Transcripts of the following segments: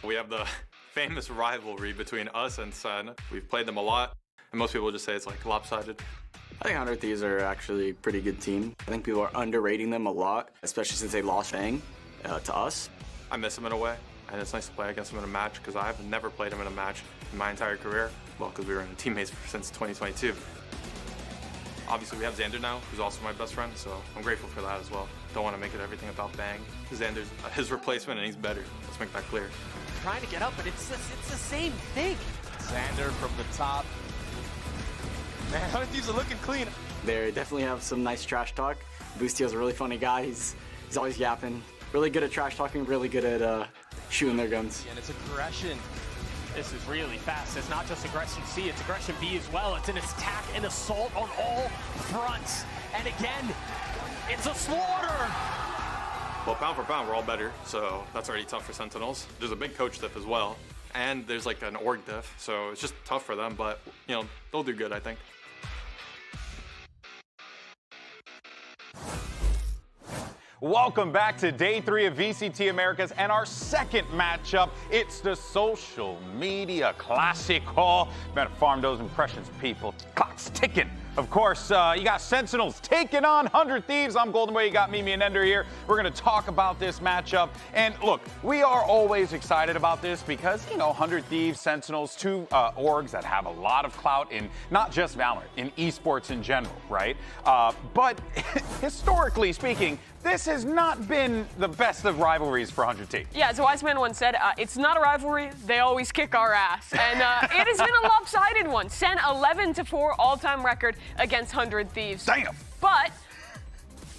We have the famous rivalry between us and Sen. We've played them a lot, and most people just say it's like lopsided. I think 100 Thieves are actually a pretty good team. I think people are underrating them a lot, especially since they lost Fang to us. I miss them in a way, and it's nice to play against them in a match because I've never played them in a match in my entire career. Well, because we were teammates since 2022. Obviously, we have Xander now, who's also my best friend, so I'm grateful for that as well. Don't want to make it everything about Bang. Xander's his replacement, and he's better. Let's make that clear. Trying to get up, but it's the same thing. Xander from the top. Man, 100 Thieves are looking clean. They definitely have some nice trash talk. Boostio's a really funny guy. He's always yapping. Really good at trash talking, really good at shooting their guns. And it's aggression. This is really fast. It's not just aggression C, it's aggression B as well. It's an attack and assault on all fronts. And again, it's a slaughter. Well, pound for pound, we're all better, so that's already tough for Sentinels. There's a big coach diff as well, and there's like an org diff, so it's just tough for them, but, you know, they'll do good, I think. Welcome back to day 3 of VCT Americas and our second matchup. It's the social media classic call. Better farm those impressions, people. Clock's ticking. Of course, you got Sentinels taking on 100 Thieves. I'm Golden Boy. You got Mimi and Ender here. We're going to talk about this matchup. And look, we are always excited about this because, you know, 100 Thieves, Sentinels, two orgs that have a lot of clout in not just Valorant, in esports in general, right? But historically speaking, this has not been the best of rivalries for 100 Thieves. Yeah, as a wise man once said, it's not a rivalry, they always kick our ass. And it has been a lopsided one. Sen 11-4 all-time record against 100 Thieves. Damn. But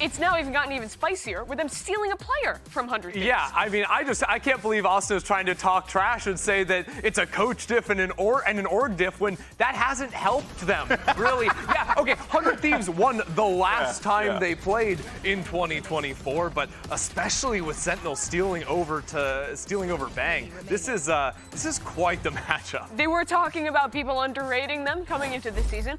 it's now even gotten even spicier with them stealing a player from 100 Thieves. Yeah, I mean, I can't believe Austin is trying to talk trash and say that it's a coach diff and an org diff when that hasn't helped them, really. Yeah, okay, 100 Thieves won the last time they played in 2024, but especially with Sentinel stealing over Bang, this is quite the matchup. They were talking about people underrating them coming into the season.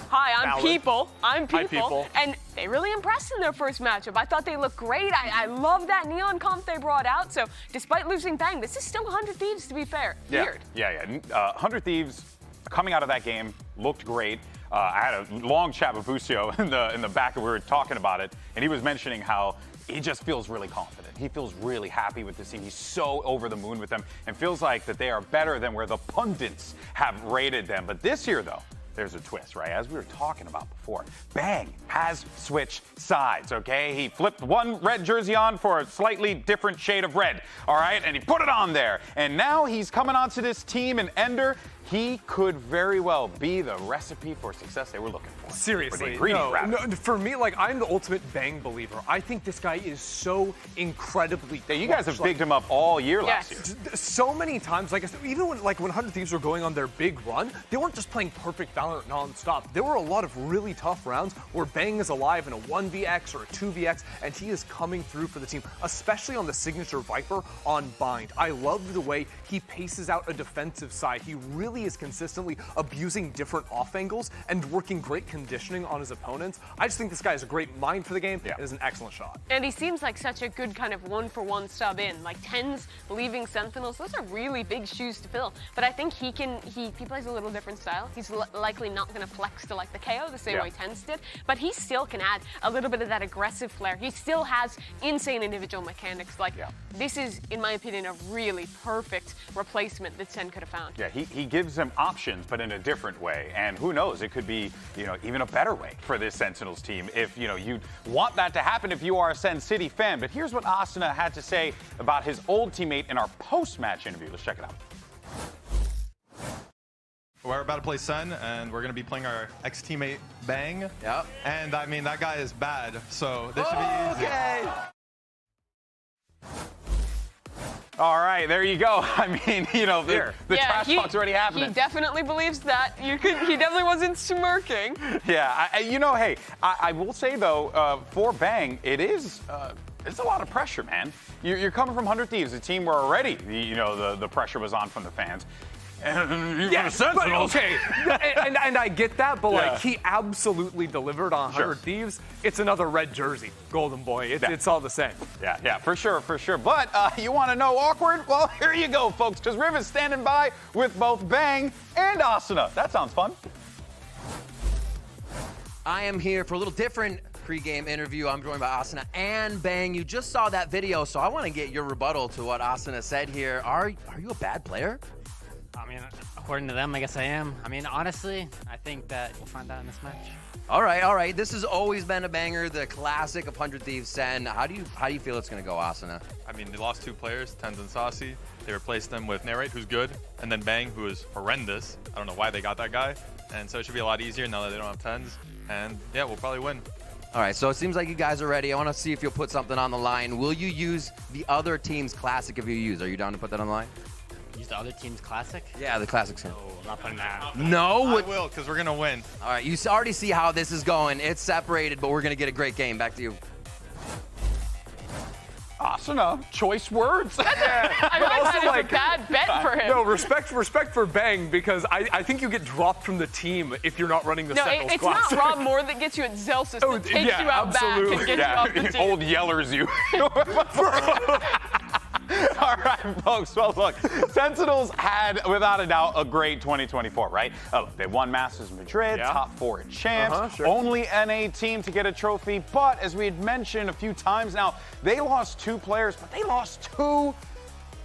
Hi, I'm Valid. people. I'm people. Hi, people. And they really impressed in their first matchup. I thought they looked great. I love that neon comp they brought out. So despite losing Bang, this is still 100 Thieves, to be fair. Weird. Yeah. 100 Thieves coming out of that game looked great. I had a long chat with Bucio in the back, and we were talking about it, and he was mentioning how he just feels really confident. He feels really happy with this team. He's so over the moon with them and feels like that they are better than where the pundits have rated them. But this year, though, there's a twist, right? As we were talking about before, Bang has switched sides, okay? He flipped one red jersey on for a slightly different shade of red, all right? And he put it on there. And now he's coming onto this team, and Ender, he could very well be the recipe for success they were looking for. Seriously, no, for me, like, I'm the ultimate Bang believer. I think this guy is so incredibly Yeah, you guys have bigged him up all year Yes. last year. So many times, like I said, even when 100 Thieves were going on their big run, they weren't just playing perfect Valorant nonstop. There were a lot of really tough rounds where Bang is alive in a 1vx or a 2vx, and he is coming through for the team, especially on the signature Viper on Bind. I love the way he paces out a defensive side. He really is consistently abusing different off angles and working great conditioning on his opponents. I just think this guy has a great mind for the game and is an excellent shot. And he seems like such a good kind of one-for-one sub in. Like Tens leaving Sentinels, those are really big shoes to fill. But I think he plays a little different style. He's likely not going to flex to like the KO the same way Tens did, but he still can add a little bit of that aggressive flair. He still has insane individual mechanics. Like this is, in my opinion, a really perfect replacement that Sen could have found. Yeah, he gives them options, but in a different way. And who knows, it could be, you know, even a better way for this Sentinels team if, you know, you want that to happen if you are a Sen City fan. But here's what Asuna had to say about his old teammate in our post-match interview. Let's check it out. We're about to play Sen, and we're going to be playing our ex-teammate Bang. Yep. And, I mean, that guy is bad, so this should be easy. Okay. All right, there you go. I mean, you know, the trash talk's already happening. He definitely believes that. He definitely wasn't smirking. Yeah, you know, hey, I will say, though, for Bang, it's a lot of pressure, man. You're coming from 100 Thieves, a team where already, you know, the pressure was on from the fans. And Yeah, but Sentinels. okay, and I get that, but like he absolutely delivered on 100 Thieves. It's another red jersey, Golden Boy. It's all the same. Yeah, for sure. But you want to know awkward? Well, here you go, folks, because Riv is standing by with both Bang and Asuna. That sounds fun. I am here for a little different pregame interview. I'm joined by Asuna and Bang. You just saw that video, so I want to get your rebuttal to what Asuna said here. Are you a bad player? I mean, according to them, I guess I am. I mean, honestly, I think that we'll find out in this match. All right. This has always been a banger, the classic of 100 Thieves Sen. How do you feel it's going to go, Asuna? I mean, they lost 2 players, Tens and Saucy. They replaced them with Narrate, who's good, and then Bang, who is horrendous. I don't know why they got that guy. And so it should be a lot easier now that they don't have Tens. And yeah, we'll probably win. All right, so it seems like you guys are ready. I want to see if you'll put something on the line. Will you use the other team's classic if you use? Are you down to put that on the line? Use the other team's classic? Yeah, the classic Sen. Oh, I'm not putting that. No? I will, because we're going to win. All right, you already see how this is going. It's separated, but we're going to get a great game. Back to you. Asuna, choice words. I feel like that is like- a bad bet for him. No, respect for Bang, because I think you get dropped from the team if you're not running the No, Sentinels it's class. not Rob Moore that gets you at Zelsis Oh, that takes yeah, you out back and absolutely. gets you off the Yeah, team. old yellers you. All right, folks. Well, look, Sentinels had, without a doubt, a great 2024, right? They won Masters Madrid, top 4 in champs, Sure. only NA team to get a trophy. But as we had mentioned a few times now, they lost 2 players, but they lost 2,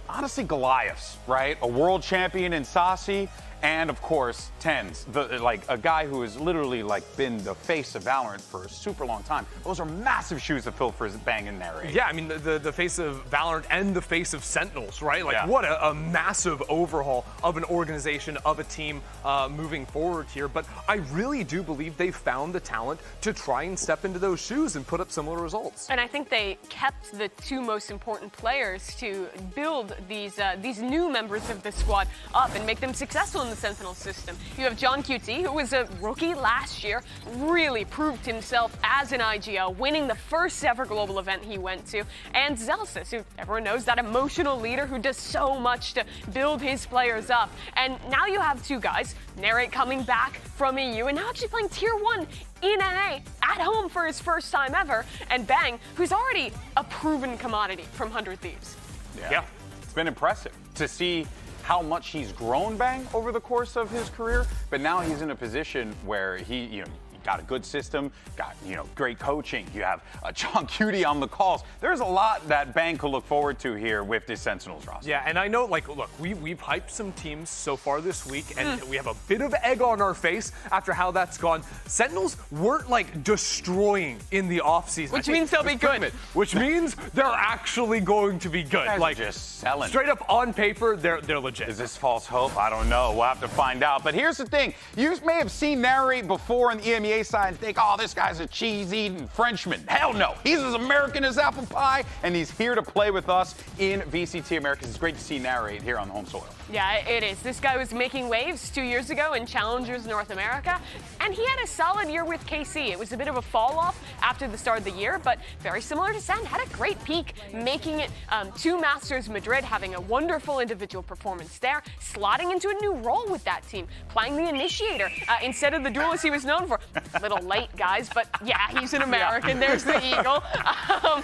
honestly, Goliaths, right? A world champion in Saucy. And of course, Tens, like a guy who has literally like been the face of Valorant for a super long time. Those are massive shoes to fill for Bang and Narrate. Yeah, I mean, the face of Valorant and the face of Sentinels, right? Like, Yeah. what a massive overhaul of an organization, of a team moving forward here. But I really do believe they found the talent to try and step into those shoes and put up similar results. And I think they kept the 2 most important players to build these new members of the squad up and make them successful in the Sentinel system. You have John QT, who was a rookie last year, really proved himself as an IGL, winning the first ever global event he went to, and Zelsis, who everyone knows, that emotional leader who does so much to build his players up. And now you have 2 guys, Narrate coming back from EU and now actually playing Tier 1 in NA at home for his first time ever, and Bang, who's already a proven commodity from 100 Thieves. Yeah. It's been impressive to see how much he's grown, Bang, over the course of his career. But now he's in a position where he got a good system, got great coaching. You have John Cutie on the calls. There's a lot that Bang could look forward to here with this Sentinels roster. Yeah, and I know, like, look, we've hyped some teams so far this week, and we have a bit of egg on our face after how that's gone. Sentinels weren't, like, destroying in the offseason. Which means they'll be good. Which means they're actually going to be good. Guys are Like, just selling. straight up on paper, they're legit. Is this false hope? I don't know. We'll have to find out. But here's the thing. You may have seen Narrate before in the EMEA side and think, oh, this guy's a cheese-eating Frenchman. Hell no. He's as American as apple pie, and he's here to play with us in VCT Americas. It's great to see Narrate here on the home soil. Yeah, it is. This guy was making waves 2 years ago in Challengers North America, and he had a solid year with KC. It was a bit of a fall-off after the start of the year, but very similar to Sen, had a great peak, making it to Masters Madrid, having a wonderful individual performance there, slotting into a new role with that team, playing the initiator instead of the duelist he was known for. A little late, guys, but yeah, he's an American. There's the eagle.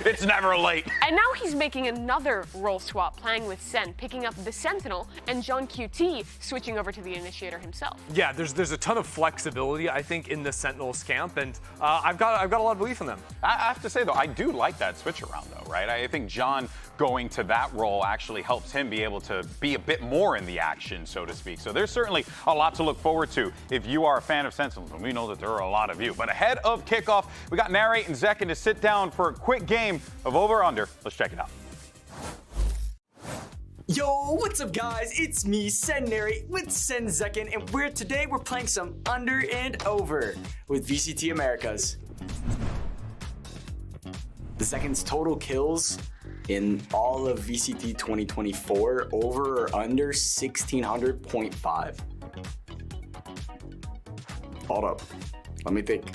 It's never late. And now he's making another role swap, playing with Sen, picking up the Sentinel, and John QT switching over to the initiator himself. Yeah, there's a ton of flexibility, I think, in the Sentinels camp, and I've got a lot of belief in them. I have to say, though, I do like that switch around, though, right? I think John going to that role actually helps him be able to be a bit more in the action, so to speak. So there's certainly a lot to look forward to if you are a fan of Sentinels, and we know that there are a lot of you. But ahead of kickoff, we got Narrate and Zekin to sit down for a quick game of over-under. Let's check it out. Yo, what's up guys? It's me, Narrate with Zekin, and today we're playing some under and over with VCT Americas. The Zekin's total kills in all of VCT 2024, over or under 1600.5. Hold up. Let me think.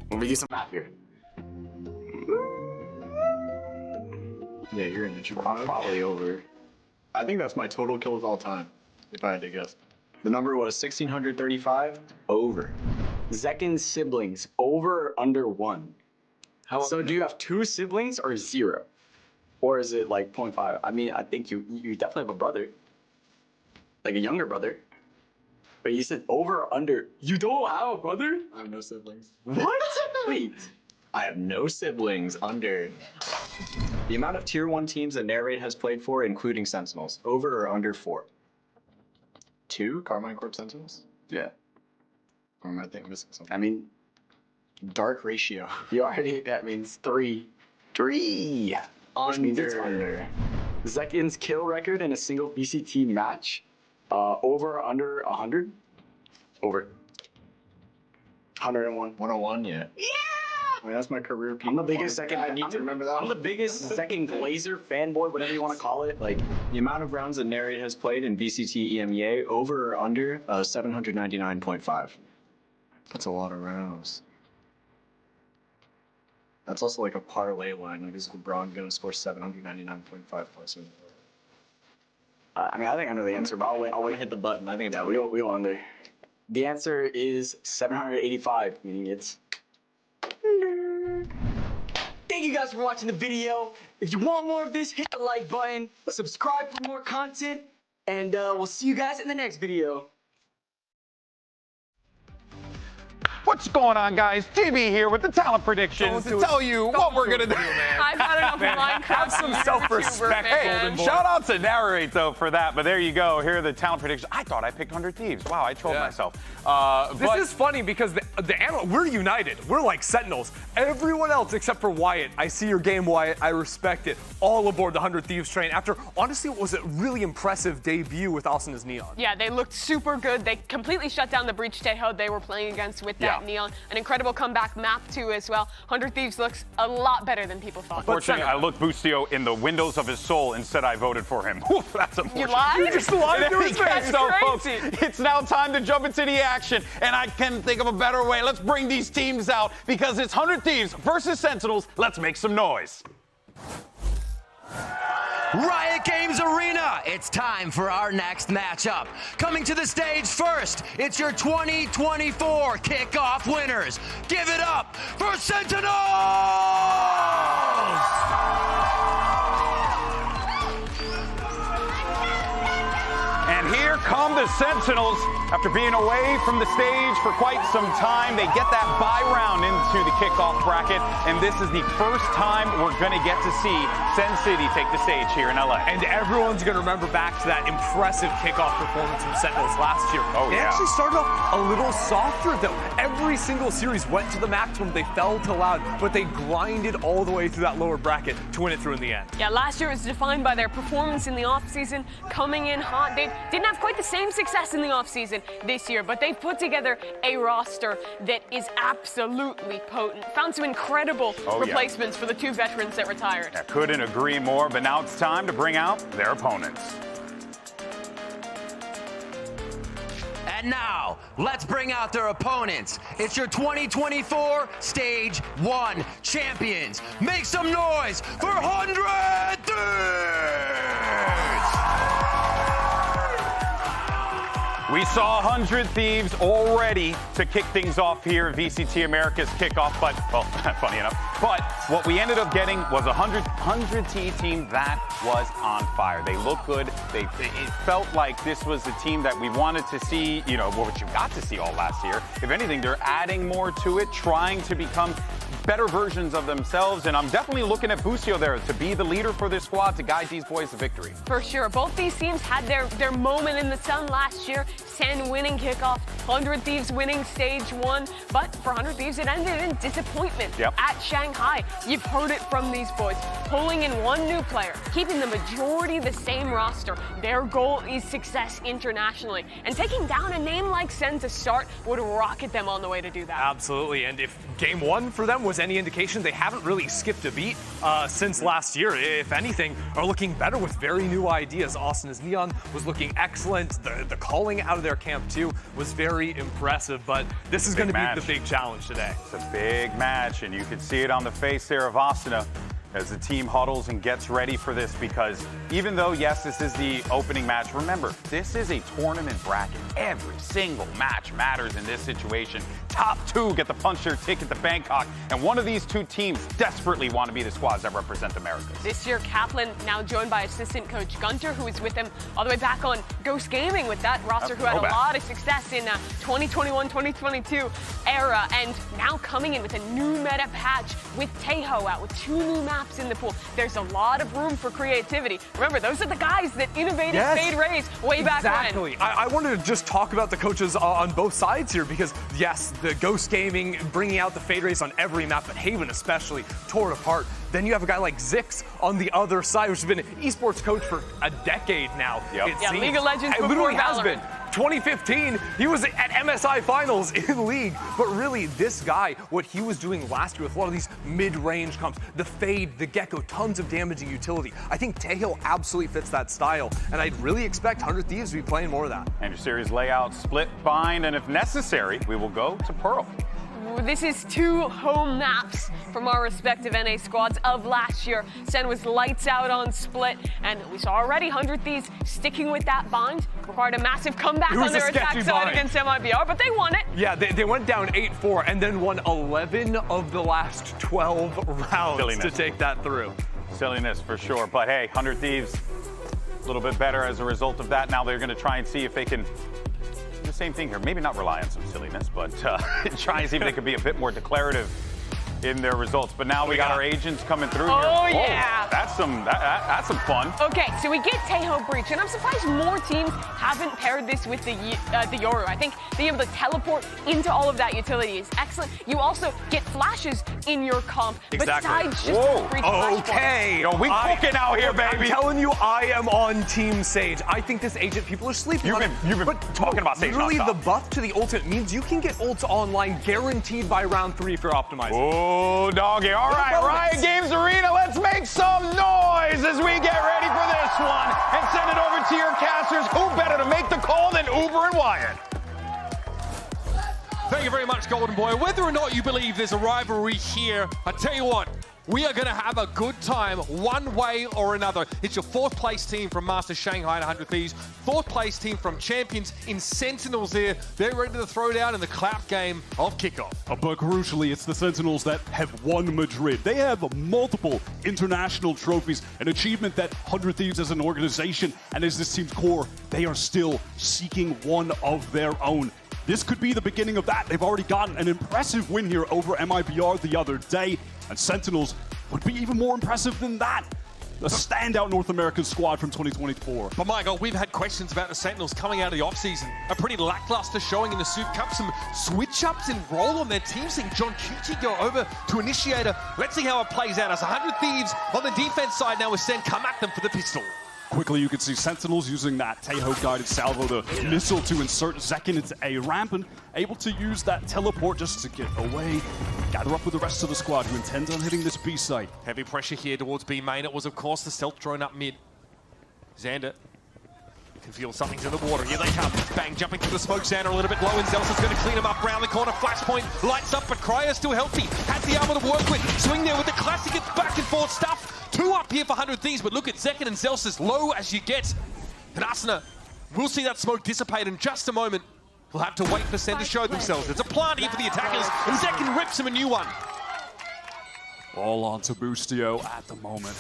Let me do some math here. Yeah, you're in the probably over. I think that's my total kills all time, if I had to guess. The number was 1635. Over. Zekin's siblings, over or under 1? So do you have 2 siblings or 0? Or is it like 0.5? I mean, I think you definitely have a brother. Like a younger brother. But you said over or under. You don't have a brother? I have no siblings. What? Wait. I have no siblings. Under. The amount of Tier 1 teams that Narrate has played for, including Sentinels. Over or under 4? 2 Carmine Corp Sentinels? Yeah. Or am I thinking missing something? I mean, Dark ratio. you already, that means 3. 3! Which means it's under. Zekin's kill record in a single VCT match, over or under 100? Over. 101. 101, yeah. Yeah! I mean, that's my career peak. I'm the biggest Zekin. I need to remember that. I'm the biggest Zekin Glazer fanboy, whatever you want to call it. Like, The amount of rounds that Narrate has played in VCT EMEA, over or under 799.5. That's a lot of rounds. That's also like a parlay line. Like, is LeBron going to score 799.5 plus? I mean, I think I know the answer, but I'll wait. Hit the button. I think Yeah, that we'll under. The answer is 785, meaning it's. Thank you guys for watching the video. If you want more of this, hit the like button, subscribe for more content, and we'll see you guys in the next video. What's going on, guys? TV here with the talent predictions to tell you what we're going to do. I've had enough Minecraft. Have some self-respect, Golden Boy. Shout out to Narrate, though, for that. But there you go. Here are the talent predictions. I thought I picked 100 Thieves. Wow, I trolled myself. This is funny because we're united. We're like Sentinels. Everyone else except for Wyatt. I see your game, Wyatt. I respect it. All aboard the 100 Thieves train after, honestly, what was a really impressive debut with Asuna's Neon. Yeah, they looked super good. They completely shut down the Breach Teho they were playing against with that Neon. An incredible comeback map, too, as well. 100 Thieves looks a lot better than people thought. Unfortunately, I looked Bustio in the windows of his soul and said I voted for him. Oof, that's unfortunate. You lied? You just lied to his face. So, folks, it's now time to jump into the action, and I can think of a better way. Let's bring these teams out because it's 100 Thieves versus Sentinels. Let's make some noise. Riot Games Arena, it's time for our next matchup. Coming to the stage first, it's your 2024 kickoff winners. Give it up for Sentinels! And here come the Sentinels. After being away from the stage for quite some time, they get that bye round into the kickoff bracket, and this is the first time we're going to get to see Sen City take the stage here in LA. And everyone's going to remember back to that impressive kickoff performance from Sentinels last year. They actually started off a little softer, though. Every single series went to the maximum. They fell to loud, but they grinded all the way through that lower bracket to win it through in the end. Yeah, last year was defined by their performance in the offseason, coming in hot. They didn't have quite the same success in the offseason this year, but they've put together a roster that is absolutely potent. Found some incredible replacements for the 2 veterans that retired. I couldn't agree more, but now it's time to bring out their opponents. And now, let's bring out their opponents. It's your 2024 Stage 1 champions. Make some noise for 100 Thieves! We saw 100 Thieves all ready to kick things off here at VCT America's kickoff, but, well, funny enough. But what we ended up getting was a 100 T team that was on fire. They looked good. It felt like this was the team that we wanted to see, you know, what you got to see all last year. If anything, they're adding more to it, trying to become better versions of themselves, and I'm definitely looking at Bustio there to be the leader for this squad to guide these boys to victory. For sure. Both these teams had their moment in the sun last year. Sen winning kickoff, 100 Thieves winning stage 1, but for 100 Thieves it ended in disappointment at Shanghai. You've heard it from these boys. Pulling in 1 new player, keeping the majority the same roster. Their goal is success internationally, and taking down a name like Sen to start would rocket them on the way to do that. Absolutely, and if game 1 for them was any indication, they haven't really skipped a beat since last year. If anything, are looking better with very new ideas. Asuna's Neon was looking excellent. The calling out of their camp too was very impressive, but this is going to be the big challenge today. It's a big match, and you can see it on the face there of Asuna. as the team huddles and gets ready for this, because even though, yes, this is the opening match, remember, this is a tournament bracket. Every single match matters in this situation. Top 2 get the punch their ticket to Bangkok, and one of these 2 teams desperately want to be the squads that represent America. This year, Kaplan now joined by assistant coach Gunter, who was with him all the way back on Ghost Gaming with that roster, who had a lot of success in 2021-2022 era, and now coming in with a new meta patch with Taeho out, with 2 new maps in the pool. There's a lot of room for creativity. Remember, those are the guys that innovated Fade Rays way back when. Exactly. I wanted to just talk about the coaches on both sides here, because yes, the Ghost Gaming bringing out the Fade Rays on every map, but Haven especially tore it apart. Then you have a guy like Zix on the other side, who's been an esports coach for a decade now. Yeah, League of Legends before literally has Valorant. been. 2015, he was at MSI Finals in League. But really, this guy, what he was doing last year with a lot of these mid-range comps, the Fade, the Gecko, tons of damaging utility. I think Taeho absolutely fits that style, and I'd really expect 100 Thieves to be playing more of that. And your series layout, split, bind, and if necessary, we will go to Pearl. This is 2 home maps from our respective NA squads of last year. Sen was lights out on split, and we saw already 100 Thieves sticking with that bind. Required a massive comeback on their attack side against MIBR, but they won it. Yeah, they went down 8-4 and then won 11 of the last 12 rounds to take that through. Silliness for sure, but hey, 100 Thieves, a little bit better as a result of that. Now they're going to try and see if they can the same thing here. Maybe not rely on some silliness, but try and see if they could be a bit more declarative in their results. But now we got our agents coming through here. Oh, yeah. That's some fun. Okay, so we get Taeho Breach, and I'm surprised more teams haven't paired this with the Yoru. I think being able to teleport into all of that utility is excellent. You also get flashes in your comp, besides just a Breach okay. Yo, we cooking out here, baby. I'm telling you, I am on Team Sage. I think this agent, people are sleeping on it. You've been talking about Sage literally, nonstop. the buff to the ultimate means you can get ults online guaranteed by round 3 if you're optimizing. Oh, doggy. All right, Riot Games Arena, let's make some noise as we get ready for this one and send it over to your casters. Who better to make the call than Uber and Wyatt? Thank you very much, Golden Boy. Whether or not you believe there's a rivalry here, I tell you what, we are going to have a good time one way or another. It's your 4th place team from Master Shanghai and 100 Thieves, 4th place team from Champions in Sentinels there. They're ready to throw down in the clap game of Kickoff. But crucially, it's the Sentinels that have won Madrid. They have multiple international trophies, an achievement that 100 Thieves as an organization and as this team's core, they are still seeking one of their own. This could be the beginning of that. They've already gotten an impressive win here over MIBR the other day, and Sentinels would be even more impressive than that. A standout North American squad from 2024. But my God, we've had questions about the Sentinels coming out of the offseason. A pretty lackluster showing in the Soup Cup. Some switch-ups in role on their team, seeing John Cucci go over to Initiator. Let's see how it plays out as 100 Thieves on the defense side now with Sen come at them for the pistol. Quickly, you can see Sentinels using that Taeho-guided salvo, the missile to insert Zekin into A ramp, and able to use that teleport just to get away, gather up with the rest of the squad who intends on hitting this B site. Heavy pressure here towards B main. It was, of course, the stealth drone up mid. Xander can feel something's in the water. Here they come. Bang, jumping through the smoke. Xander a little bit low, and Zelsa's going to clean him up round the corner. Flashpoint lights up, but Cryer still healthy. Has the armor to work with. Swing there with the classic. It's back and forth stuff. 2 up here for 100 Thieves, but look at Zekin and Zelsa's low as you get. And Asuna, we'll see that smoke dissipate in just a moment. We'll have to wait for Sen to show themselves. It's a plant here for the attackers, and Zekin rips him a new one. All on to Boostio at the moment.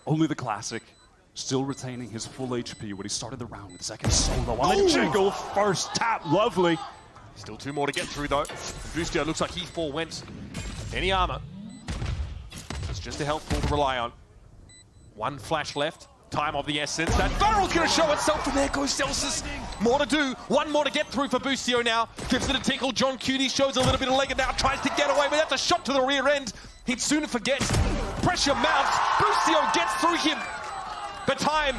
Only the classic. Still retaining his full HP when he started the round with the second solo on the jiggle. First tap, lovely. Still 2 more to get through though. Boostio looks like he forewent. Any armor. It's just a health pool to rely on. 1 flash left. Time of the essence. That barrel's going to show itself, and there goes Celsius. More to do. 1 more to get through for Boostio now. Gives it a tickle. John Cutie shows a little bit of leg and now tries to get away, but that's a shot to the rear end. He'd sooner forget. Pressure mounts. Boostio gets through him. But time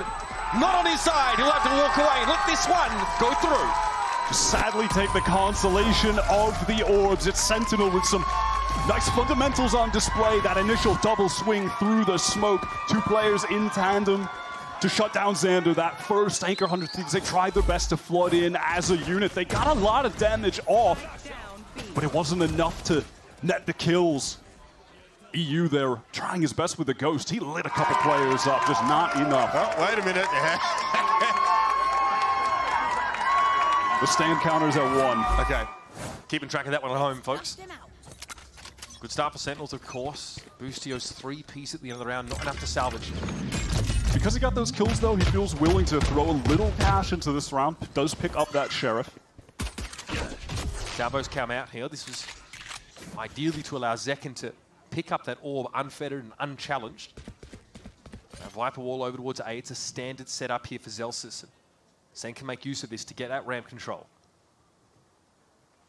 not on his side. He'll have to walk away and let this one go through. Sadly take the consolation of the orbs. It's Sentinel with some nice fundamentals on display. That initial double swing through the smoke. 2 players in tandem to shut down Xander. That first Anchor 100 Thieves, they tried their best to flood in as a unit. They got a lot of damage off, but it wasn't enough to net the kills. EU there trying his best with the Ghost. He lit a couple players up, just not enough. Oh, wait a minute. The stand counter's at 1. Okay, keeping track of that one at home, folks. Good start for Sentinels, of course. Boostio's 3-piece at the end of the round, not enough to salvage. Because he got those kills, though, he feels willing to throw a little cash into this round. Does pick up that Sheriff. Salvos come out here. This was ideally to allow Zekken to pick up that orb unfettered and unchallenged. Viper wall over towards A. It's a standard setup here for Zelsis. Sen can make use of this to get that ramp control.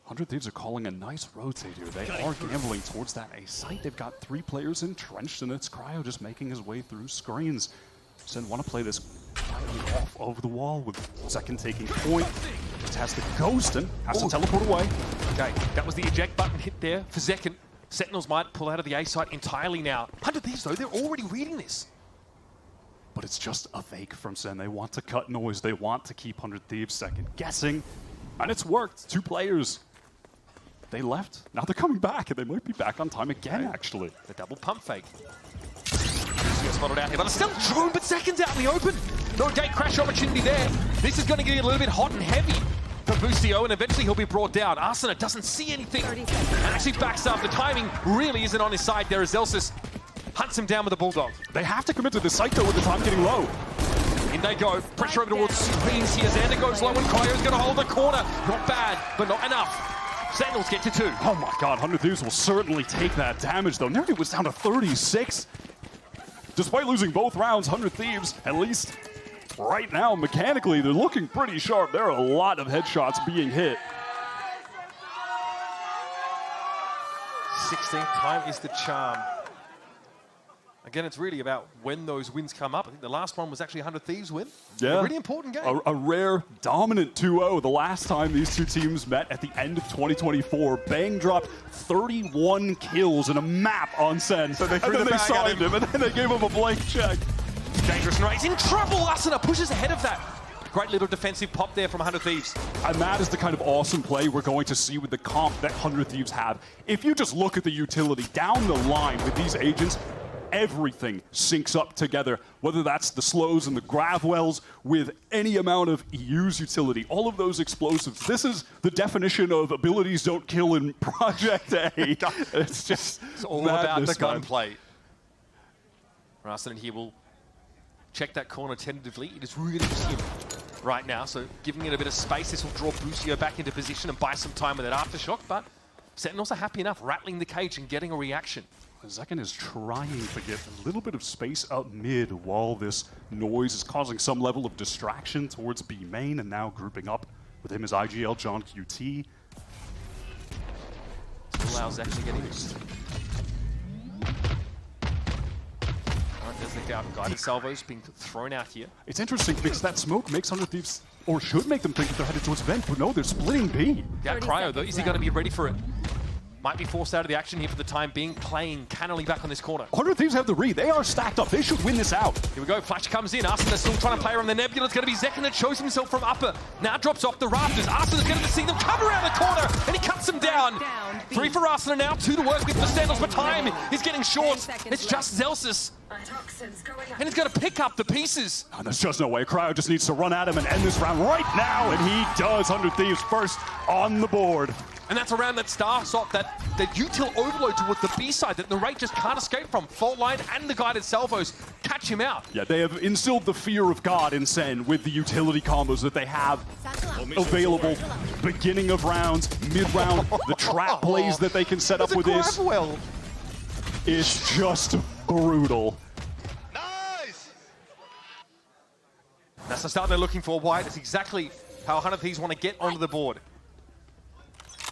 100 Thieves are calling a nice rotate here. They are gambling towards that A site. They've got 3 players entrenched, and it's Cryo just making his way through screens. Sen want to play this off over the wall with Zekken taking point. Just has the Ghost and has to teleport away. Okay, that was the eject button hit there for Zekken. Sentinels might pull out of the A site entirely now. 100 Thieves, though, they're already reading this. But it's just a fake from Sen. They want to cut noise. They want to keep 100 Thieves second guessing. And it's worked. 2 players. They left. Now they're coming back, and they might be back on time again, actually. The double pump fake. Spotted out here, but it's still drone, but Zeken's out in the open. No gate crash opportunity there. This is going to get a little bit hot and heavy for Boostio, and eventually he'll be brought down. Arsena doesn't see anything and actually backs up. The timing really isn't on his side there as Zelsis hunts him down with a Bulldog. They have to commit to this site, though, with the time getting low. In they go. Pressure over towards Supremes here. Xander goes low, and Cryo's going to hold the corner. Not bad, but not enough. Sentinels get to 2. Oh my god, 100 Thieves will certainly take that damage, though. Nerdy was down to 36. Despite losing both rounds, 100 Thieves, at least right now, mechanically, they're looking pretty sharp. There are a lot of headshots being hit. 16th time is the charm. Again, it's really about when those wins come up. I think the last one was actually a 100 Thieves win. Yeah. A really important game. A rare, dominant 2-0. The last time these 2 teams met at the end of 2024, Bang dropped 31 kills in a map on Sen. So they and then they signed him, and then they gave him a blank check. Dangerous and he's in trouble. Asuna pushes ahead of that. Great little defensive pop there from 100 Thieves. And that is the kind of awesome play we're going to see with the comp that 100 Thieves have. If you just look at the utility down the line with these agents, everything syncs up together, whether that's the slows and the gravwells with any amount of EU's utility, all of those explosives. This is the definition of abilities don't kill in Project A. It's just it's all about the gunplay. Rasen here will check that corner tentatively. It is really just him right now, so giving it a bit of space. This will draw Boostio back into position and buy some time with that aftershock, but Sentinels are happy enough rattling the cage and getting a reaction. Zekken is trying to get a little bit of space up mid while this noise is causing some level of distraction towards B main, and now grouping up with him is IGL, John QT. Allows Zekken to get in. There's the guided salvos being thrown out here. It's interesting because that smoke makes 100 Thieves, or should make them think that they're headed towards vent, but no, they're splitting B. Yeah, Cryo though, is he going to be ready for it? Might be forced out of the action here for the time being, playing cannily back on this corner. 100 Thieves have the read. They are stacked up. They should win this out. Here we go. Flash comes in. Arsena still trying to play around the Nebula. It's going to be Zekken that shows himself from upper. Now drops off the rafters. Arsena's going to see them come around the corner, and he cuts them down. 3 for Arsena now, 2 to work with for Sentinels, but time is getting short. It's just Zelsis. And he's going to pick up the pieces. Oh, there's just no way. Cryo just needs to run at him and end this round right now, and he does. 100 Thieves first on the board. And that's around that starts off that util overload towards the B side that the Narrate just can't escape from. Fault line and the guided salvos catch him out. Yeah, they have instilled the fear of God in Sen with the utility combos that they have available. Beginning of rounds, mid-round, the trap plays that they can set up with this is just brutal. That's the start they're looking for, White. It's exactly how 100 Thieves want to get onto the board.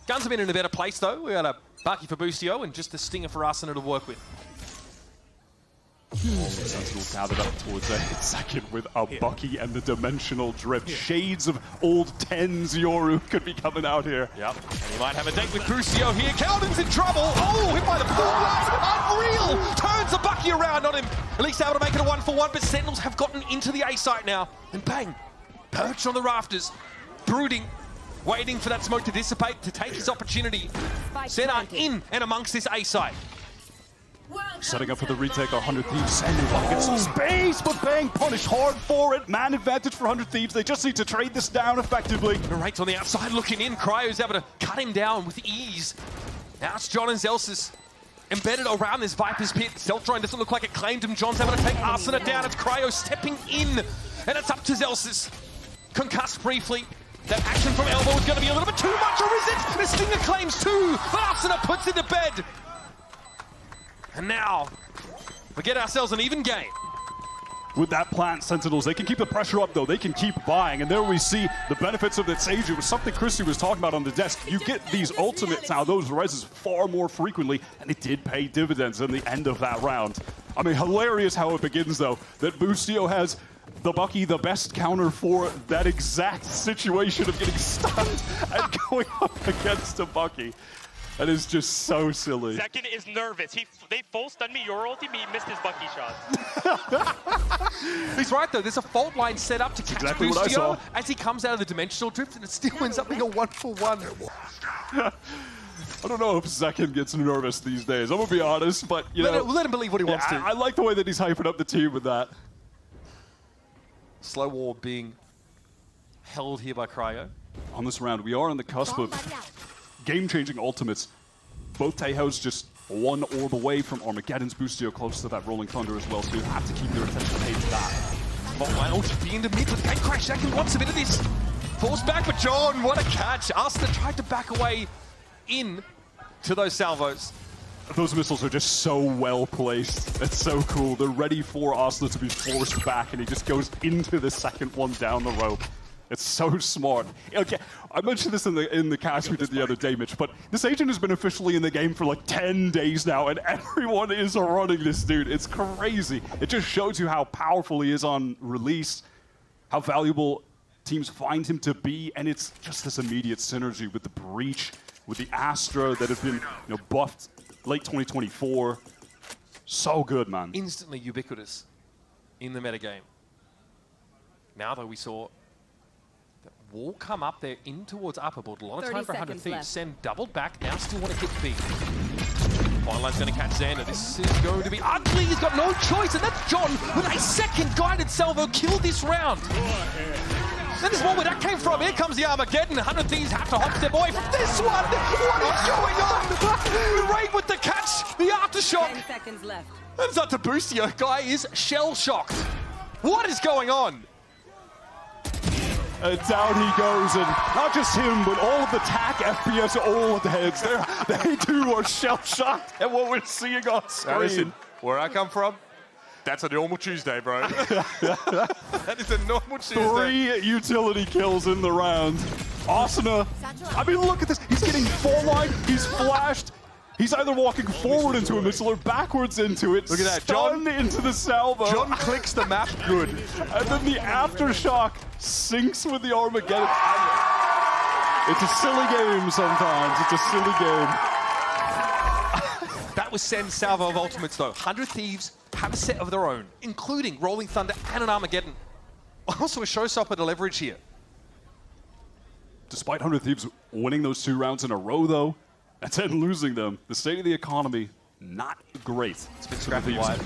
Guns have been in a better place, though. We got a Bucky for Boostio and just a Stinger for Arsena to work with. Sentinel gathered up towards a second with a Bucky and the Dimensional Drift. Shades of old 10s Yoru could be coming out here. Yep. And he might have a date with Boostio here. Keldon's in trouble. Oh, hit by the pool. Unreal. Turns the Bucky around on him. At least able to make it a 1-for-1, but Sentinels have gotten into the A site now. And bang, perched on the rafters, brooding, waiting for that smoke to dissipate to take his opportunity. Senna in and amongst this A site. Setting up for the retake, 100 Thieves. Sen want to get some space, but Bang punished hard for it. Man advantage for 100 Thieves. They just need to trade this down effectively. Right on the outside looking in. Cryo's able to cut him down with ease. Now it's John and Zelsis embedded around this Viper's pit. Zeltron doesn't look like it claimed him. John's able to take Arsena down. It's Cryo stepping in, and it's up to Zelsis. Concussed briefly. That action from Elbow is going to be a little bit too much, or is it? The Stinger claims two, but Arsena puts it to bed. And now, we get ourselves an even game. With that plant, Sentinels, they can keep the pressure up, though. They can keep buying, and there we see the benefits of that Sage. It was something Christy was talking about on the desk. You get these ultimates now, those reses far more frequently, and it did pay dividends in the end of that round. I mean, hilarious how it begins, though, that Boostio has the Bucky, the best counter for that exact situation of getting stunned and going up against a Bucky. That is just so silly. Second is nervous. They full stunned me. Your ulti, he missed his Bucky shot. He's right, though. There's a fault line set up to catch exactly what I saw. Boostio as he comes out of the dimensional drift, and it still ends up being a 1-for-1. I don't know if Zekin gets nervous these days. I'm going to be honest, but, you know. Let him believe what he wants to. I like the way that he's hyping up the team with that. Slow War being held here by Cryo. On this round, we are on the cusp of game-changing ultimates. Both Taeho's just one orb away from Armageddon's. Boostio close to that Rolling Thunder as well, so you have to keep their attention paid to that. Fault ulti being the mid with Gate Crash. Zekin wants a bit of this. Falls back, but John, what a catch. Arsena tried to back away in to those salvos. Those missiles are just so well placed. It's so cool. They're ready for Arsena to be forced back, and he just goes into the second one down the rope. It's so smart. Okay, I mentioned this in the cast we did the other day, Mitch, but this agent has been officially in the game for like 10 days now, and everyone is running this dude. It's crazy. It just shows you how powerful he is on release, how valuable teams find him to be, and it's just this immediate synergy with the Breach, with the Astra that have been buffed late 2024. So good, man. Instantly ubiquitous in the metagame. Now, though, we saw that wall come up there in towards upper board. A lot of time for 100 Thieves. Send doubled back. Now still want to hit B. Final line's going to catch Xander. This is going to be ugly. He's got no choice, and that's John with a second guided salvo kill this round. That is one where that came from. Here comes the Armageddon. 100 Thieves have to hop step away from this one. What is going on? Raid with the catch. The aftershock. 10 seconds left. That's not to Boostio. Guy is shell-shocked. What is going on? And down he goes, and not just him, but all of the TAC FPS old heads. They too are shell-shocked at what we're seeing on screen. Now listen, where I come from, that's a normal Tuesday, bro. That is a normal Tuesday. 3 utility kills in the round. Arsena, I mean, look at this. He's getting full line. He's flashed. He's either walking forward into a missile or backwards into it. Look at that, John into the salvo. John clicks the map good. And then the aftershock sinks with the Armageddon. It's a silly game sometimes. It's a silly game. That was Sen's salvo of ultimates, though. 100 Thieves have a set of their own, including Rolling Thunder and an Armageddon. Also a showstopper to leverage here. Despite 100 Thieves winning those 2 rounds in a row, though, and then losing them, the state of the economy, not great. It's been scrappy wide.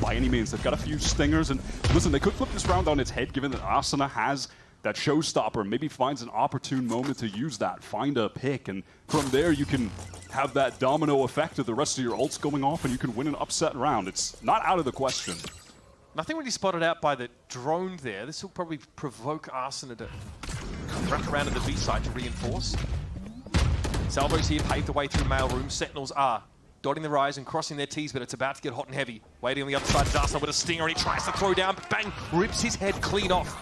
By any means. They've got a few stingers, and listen, they could flip this round on its head, given that Arsena has that showstopper, maybe finds an opportune moment to use that, find a pick, and from there you can have that domino effect of the rest of your ults going off, and you can win an upset round. It's not out of the question. Nothing really spotted out by the drone there. This will probably provoke Arsena to wrap around to the B side to reinforce. Salvos here paved the way through mailroom. Sentinels are dotting the rise and crossing their T's, but it's about to get hot and heavy. Waiting on the other side is Arsena with a stinger, and he tries to throw down, but bang, rips his head clean off.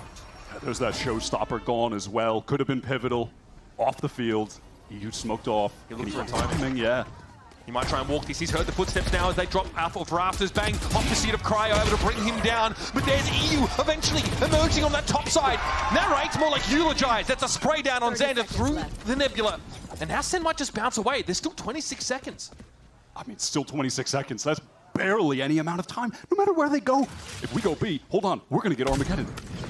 There's that showstopper gone as well. Could have been pivotal. Off the field. EU smoked off. He looked for a timing. Yeah. He might try and walk this. He's heard the footsteps now as they drop out of rafters. Bang, off the seat of Cryo, able to bring him down. But there's EU eventually emerging on that top side. Narrates more like eulogize. That's a spray down on Xander through the nebula. And now Sen might just bounce away. There's still 26 seconds. I mean, still 26 seconds. That's barely any amount of time, no matter where they go. If we go B, hold on, we're going to get Armageddon.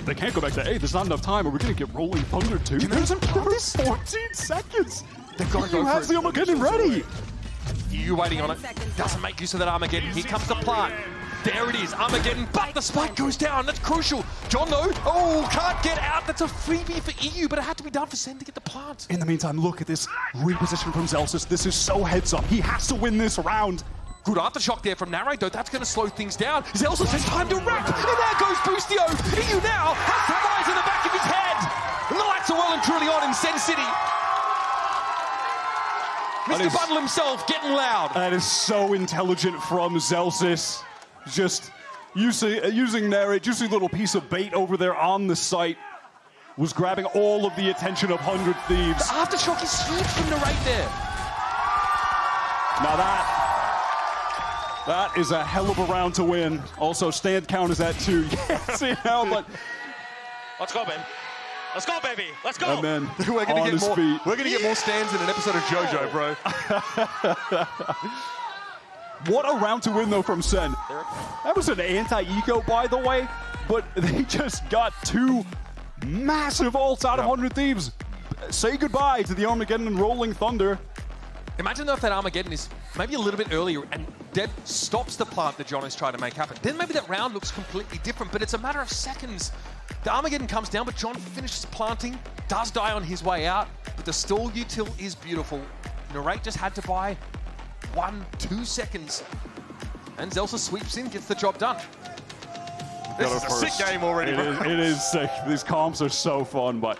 They can't go back to A. There's not enough time, or we're going to get Rolling Thunder too. There's 14 seconds. They've got to go has the Armageddon ready. EU waiting on it. Doesn't make use of that Armageddon. Here comes the plant. There it is, Armageddon, but the spike goes down. That's crucial. John, though, can't get out. That's a freebie for EU, but it had to be done for Sen to get the plant. In the meantime, look at this reposition from Zelsis. This is so heads up. He has to win this round. Good aftershock there from Narrate, though. That's going to slow things down. Zelsis has time to wrap, and there goes Boostio. EU now has the eyes in the back of his head. And the lights are well and truly on in Sen City. Mr. Bundle himself getting loud. That is so intelligent from Zelsis. Just using Narrate, just a little piece of bait over there on the site, was grabbing all of the attention of 100 Thieves. The aftershock is huge from Narrate there. Now that is a hell of a round to win. Also, stand count is at 2. Yes, you know, but Let's go, baby. Let's go, baby. Let's go. and then We're gonna on get his more. feet. We're gonna get more stands in an episode of JoJo, bro. What a round to win, though, from Sen. That was an anti-eco, by the way, but they just got 2 massive ults out of 100 Thieves. Say goodbye to the Armageddon and Rolling Thunder. Imagine though if that Armageddon is maybe a little bit earlier and Dead stops the plant that John is trying to make happen. Then maybe that round looks completely different, but it's a matter of seconds. The Armageddon comes down, but John finishes planting, does die on his way out, but the stall util is beautiful. Narrate just had to buy 1-2 seconds. And Zelsa sweeps in, gets the job done. This is a sick game already, bro. It is sick. These comps are so fun, but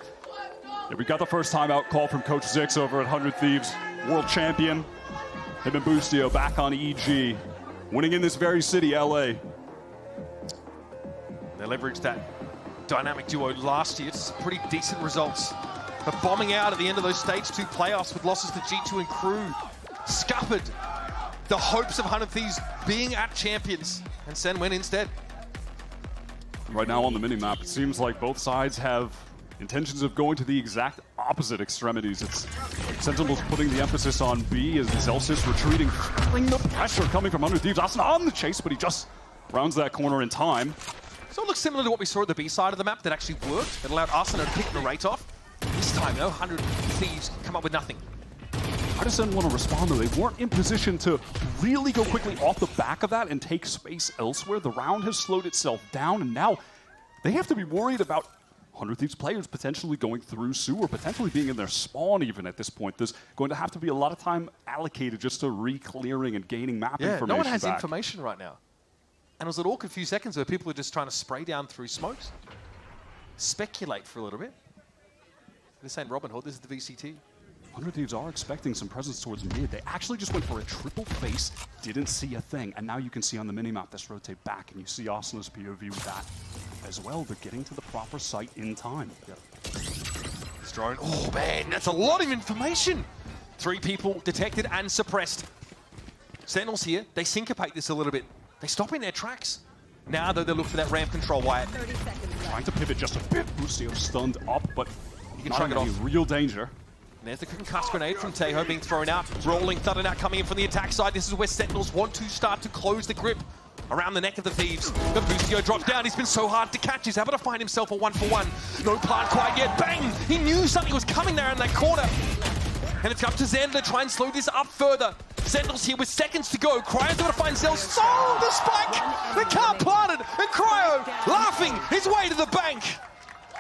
yeah, we got the first timeout call from Coach Zix over at 100 Thieves. World champion. Him and Boostio back on EG. Winning in this very city, LA. They leveraged that dynamic duo last year. It's pretty decent results. But bombing out at the end of those Stage 2 playoffs with losses to G2 and Crew scuppered the hopes of 100 Thieves being at champions. And Sen went instead. Right now on the minimap, it seems like both sides have intentions of going to the exact opposite extremities. It's Sentinels putting the emphasis on B as Zelsis retreating, feeling the pressure coming from 100 Thieves. Asuna on the chase, but he just rounds that corner in time. So it looks similar to what we saw at the B side of the map that actually worked. It allowed Asuna to pick Narrate off. This time, though, 100 Thieves come up with nothing. I just didn't want to respond, though. They weren't in position to really go quickly off the back of that and take space elsewhere. The round has slowed itself down, and now they have to be worried about 100 Thieves players potentially going through sewer, potentially being in their spawn even at this point. There's going to have to be a lot of time allocated just to re-clearing and gaining map information no one has back. information right now. And it was at all confused seconds where people are just trying to spray down through smokes, speculate for a little bit. This ain't Robin Hood, this is the VCT. 100 Thieves are expecting some presence towards mid. They actually just went for a triple face, didn't see a thing. And now you can see on the minimap this rotate back, and you see Asuna's POV with that as well. They're getting to the proper site in time. This drone, oh man, that's a lot of information. 3 people detected and suppressed. Sentinels here, they syncopate this a little bit. They stop in their tracks. Now, though, they look for that ramp control, Wyatt. Trying to pivot just a bit. Boostio stunned up, but you can not shrug in it any off. real danger. And there's the concuss grenade from Teho being thrown out. Rolling Thunder now coming in from the attack side. This is where Sentinels want to start to close the grip around the neck of the Thieves. The Boostio drops down. He's been so hard to catch. He's able to find himself a 1-for-1. No plant quite yet. Bang! He knew something was coming there in that corner. And it's up to Zen to try and slow this up further. Sentinels here with seconds to go. Cryo's able to find Zel's. Oh, the spike! The car planted, and Cryo laughing his way to the bank.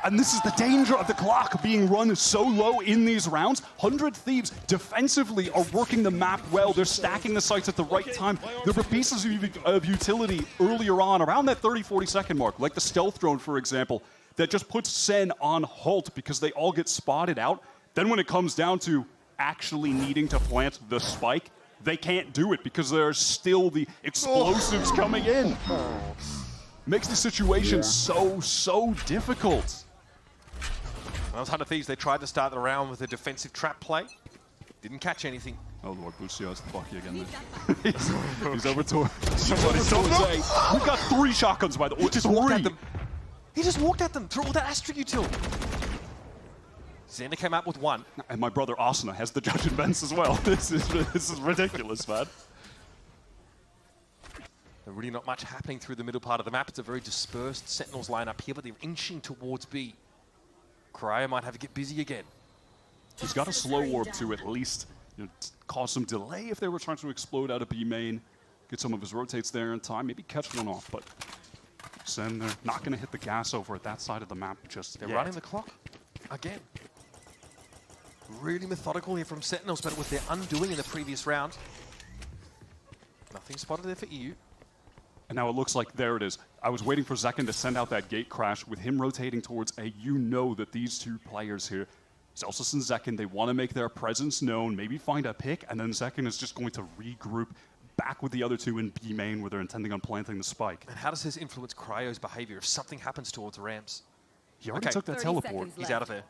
And this is the danger of the clock being run so low in these rounds. 100 Thieves defensively are working the map well. They're stacking the sites at the right time. There were pieces of utility earlier on, around that 30-40 second mark, like the stealth drone, for example, that just puts Sen on halt because they all get spotted out. Then when it comes down to actually needing to plant the spike, they can't do it because there's still the explosives coming in. Makes the situation so difficult. Well, 100 Thieves, they tried to start the round with a defensive trap play. Didn't catch anything. Oh Lord, Boostio's the Bucky again. He's over to We've got 3 shotguns by the way. He just walked at them. He just walked at them through all that Astra util. Xander came out with 1. And my brother Asuna has the judge and Vents as well. This is ridiculous, man. There's really not much happening through the middle part of the map. It's a very dispersed Sentinels lineup here, but they're inching towards B. Cryo might have to get busy again. He's got a slow warp to at least cause some delay if they were trying to explode out of B main, get some of his rotates there in time, maybe catch one off, but Sen, they're not going to hit the gas over at that side of the map just They're yet. running the clock again. Really methodical here from Sentinels, but with their undoing in the previous round. Nothing spotted there for EU. And now it looks like there it is. I was waiting for Zekken to send out that gate crash with him rotating towards A. You know that these two players here, Celsius and Zekken, they want to make their presence known, maybe find a pick, and then Zekken is just going to regroup back with the other two in B main where they're intending on planting the spike. And how does this influence Cryo's behavior if something happens towards Rams? He already took that teleport. He's out of there.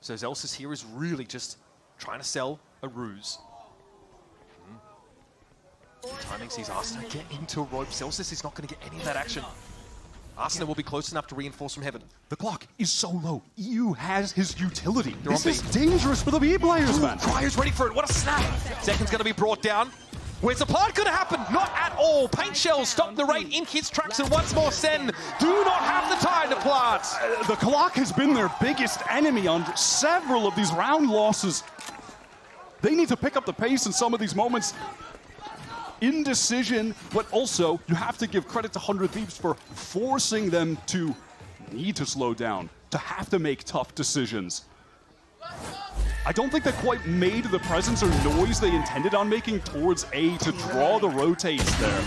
So Zelsis here is really just trying to sell a ruse. Timing sees Arsena get into a rope. Celsius is not going to get any of that action. Arsena will be close enough to reinforce from heaven. The clock is so low. EU has his utility. They're This on is B. dangerous for the B players, man. Cryo's ready for it. What a snap. Second's going to be brought down. Where's the part going to happen? Not at all. Paint shells stop the rate in his tracks, and once more Sen do not have the time to plant. The clock has been their biggest enemy on several of these round losses. They need to pick up the pace in some of these moments. Indecision, but also you have to give credit to 100 Thieves for forcing them to need to slow down, to have to make tough decisions. I don't think they quite made the presence or noise they intended on making towards A to draw the rotates there.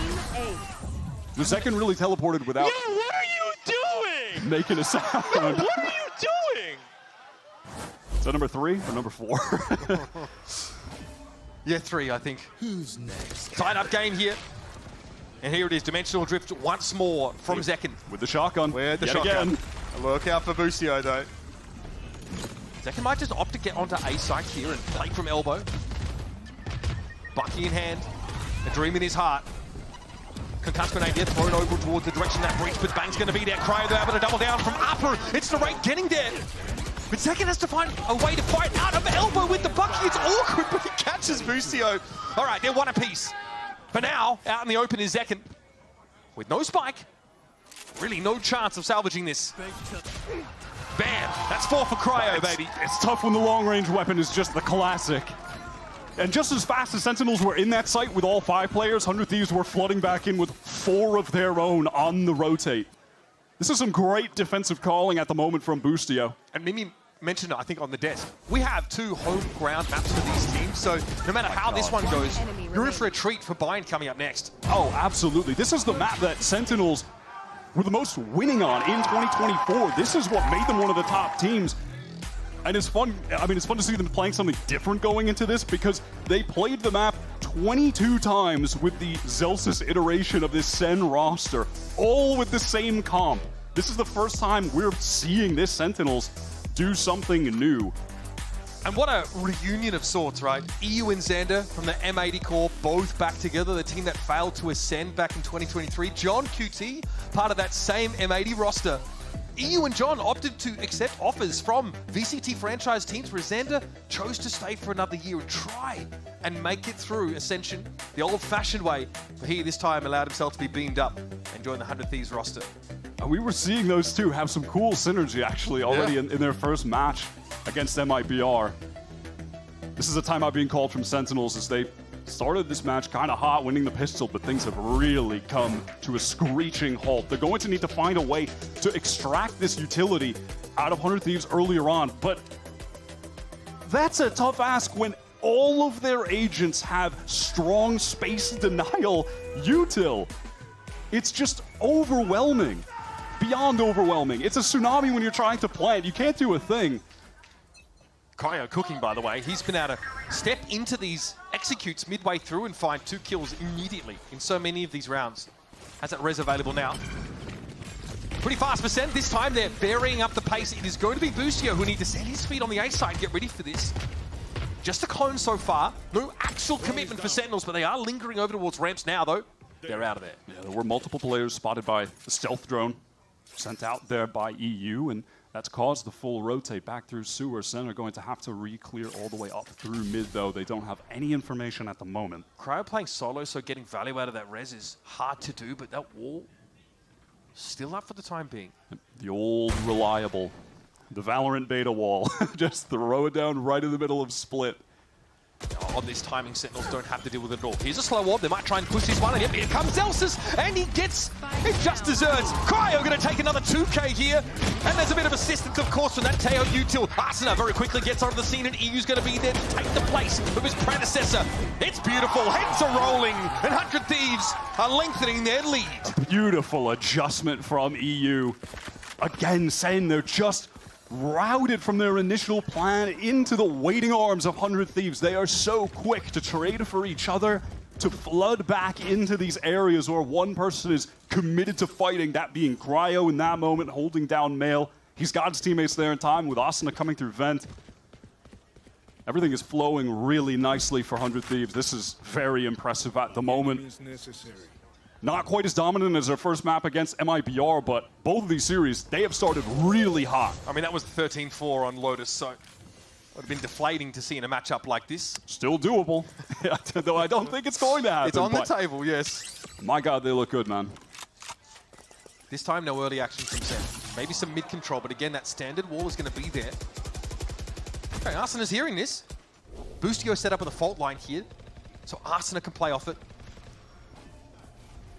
The second really teleported without What are you doing? making a sound. What are you doing? Is that number 3 or number 4? Yeah, 3, I think. Who's next? Tied up game here. And here it is, Dimensional Drift once more from Zekken. With the shotgun. With the Yet shotgun. again. Look out for Busio, though. Zekken might just opt to get onto A site here and play from elbow. Bucky in hand, a dream in his heart. Concussed grenade there, thrown over towards the direction that breach, but Bang's going to be there. Cryo they're able to double down from upper. It's the rate getting there. But Zekken has to find a way to fight out of elbow with the Bucky. It's awkward, but he catches Busio. All right, they're one apiece. For now, out in the open is Zekken with no spike. Really no chance of salvaging this. Bam! That's 4 for Cryo, baby. It's tough when the long-range weapon is just the classic. And just as fast as Sentinels were in that site with all 5 players, 100 Thieves were flooding back in with 4 of their own on the rotate. This is some great defensive calling at the moment from Boostio. And Mimi mentioned it, I think, on the desk. We have 2 home ground maps for these teams, so no matter how this one goes, you're in for a treat for Bind coming up next. Oh, absolutely. This is the map that Sentinels were the most winning on in 2024. This is what made them one of the top teams. And it's fun, I mean, it's fun to see them playing something different going into this because they played the map 22 times with the Zelsis iteration of this Sen roster, all with the same comp. This is the first time we're seeing this Sentinels do something new. And what a reunion of sorts, right? EU and Xander from the M80 core, both back together, the team that failed to ascend back in 2023. John QT, part of that same M80 roster. EU and John opted to accept offers from VCT franchise teams where Xander chose to stay for another year and try and make it through Ascension the old-fashioned way. But he this time allowed himself to be beamed up and join the 100 Thieves roster. And we were seeing those two have some cool synergy actually already in their first match against MIBR. This is a timeout being called from Sentinels as they started this match kind of hot, winning the pistol, but things have really come to a screeching halt. They're going to need to find a way to extract this utility out of 100 Thieves earlier on, but that's a tough ask when all of their agents have strong space denial util. It's just overwhelming. Beyond overwhelming. It's a tsunami when you're trying to plant. You can't do a thing. Cryo cooking, by the way. He's been able to step into these executes midway through and find 2 kills immediately in so many of these rounds. Has that res available now. Pretty fast percent. This time they're burying up the pace. It is going to be Busio who need to set his feet on the A side and get ready for this. Just a clone so far. No actual commitment for Sentinels, but they are lingering over towards ramps now, though. They're out of there. Yeah, there were multiple players spotted by the stealth drone sent out there by EU, and that's caused the full rotate back through sewer. Sen are going to have to re-clear all the way up through mid, though. They don't have any information at the moment. Cryo playing solo, so getting value out of that res is hard to do, but that wall still up for the time being. The old reliable, the Valorant beta wall. Just throw it down right in the middle of split. On this timing, Sentinels don't have to deal with it at all. Here's a slow orb. They might try and push this one. And yep, here comes Zelsis, and he gets it just deserves. Cryo going to take another 2K here. And there's a bit of assistance, of course, from that Teo util. Arsena very quickly gets onto the scene, and EU's going to be there to take the place of his predecessor. It's beautiful. Heads are rolling, and 100 Thieves are lengthening their lead. Beautiful adjustment from EU. Again, saying they're just routed from their initial plan into the waiting arms of 100 Thieves. They are so quick to trade for each other, to flood back into these areas where one person is committed to fighting, that being Cryo in that moment, holding down Mail. He's got his teammates there in time with Asuna coming through Vent. Everything is flowing really nicely for 100 Thieves. This is very impressive at the moment. Not quite as dominant as their first map against MIBR, but both of these series, they have started really hot. I mean, that was 13-4 on Lotus, so it would have been deflating to see in a matchup like this. Still doable, though I don't think it's going to happen. It's on the table, yes. My God, they look good, man. This time, no early action from Zen. Maybe some mid-control, but again, that standard wall is going to be there. Okay, Arsena's hearing this. Boostio set up with a fault line here, so Arsena can play off it.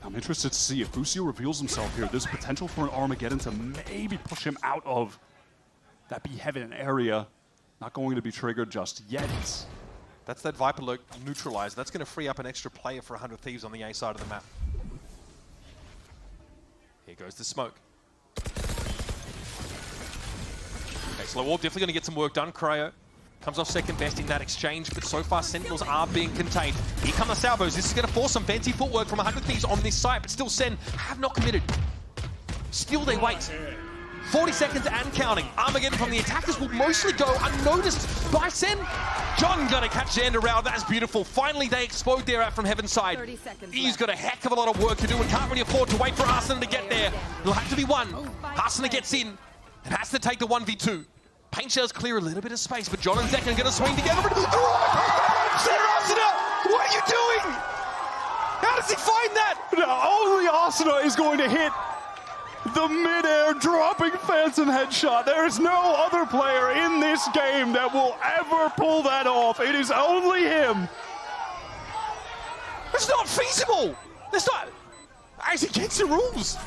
I'm interested to see if Busio reveals himself here. There's potential for an Armageddon to maybe push him out of that Beheaven area. Not going to be triggered just yet. That's that Viper Lurk neutralized. That's going to free up an extra player for 100 Thieves on the A side of the map. Here goes the smoke. Okay, Slow Orb definitely going to get some work done. Cryo comes off second best in that exchange, but so far Sentinels are being contained. Here come the Salvos. This is going to force some fancy footwork from 100 Thieves on this site, but still Sen have not committed. Still they wait. 40 seconds and counting. Armageddon from the attackers will mostly go unnoticed by Sen. John gonna catch Xander out. That is beautiful. Finally, they explode there out from Heaven's side. He's got a heck of a lot of work to do and can't really afford to wait for Arsena to get there. It'll have to be one. Arsena gets in and has to take the 1v2. Paint shells clear a little bit of space, but John and Zek are gonna swing together. Arsena, what are you doing? How does he find that? Only Asuna is going to hit the mid-air dropping Phantom headshot. There is no other player in this game that will ever pull that off. It is only him. It's not feasible. It's not. It's against the rules.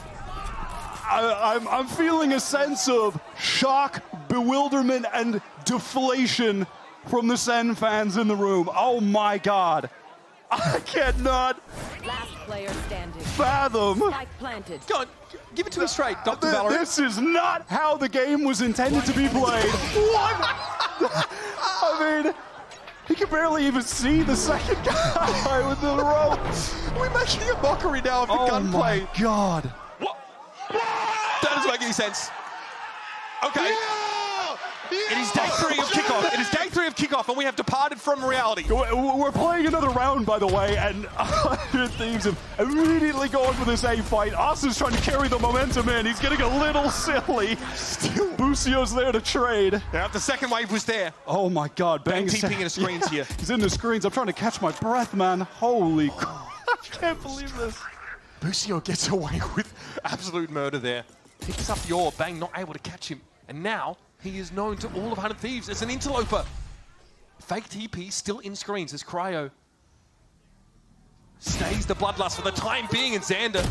I'm feeling a sense of shock, bewilderment, and deflation from the Sen fans in the room. Oh my God. I cannot fathom. Go on, give it to me straight, Dr. Valerie. This is not how the game was intended to be played. What? I mean, he can barely even see the second guy with the rope. We're making a mockery now of the gunplay. Oh my God. That doesn't make any sense. Okay. Yeah! It is day 3 of kickoff. It is day 3 of kickoff, and we have departed from reality. We're playing another round, by the way, and 100 Thieves have immediately gone for this A fight. Austin's trying to carry the momentum in. He's getting a little silly. Still, Busio's there to trade. Yeah, the second wave was there. Oh my God, Bang TPing in the screens here. He's in the screens. I'm trying to catch my breath, man. Holy crap. I can't believe this. Busio gets away with absolute murder there. Picks up the orb, Bang not able to catch him. And now, he is known to all of 100 Thieves as an interloper. Fake TP still in screens as Cryo stays the bloodlust for the time being, and Xander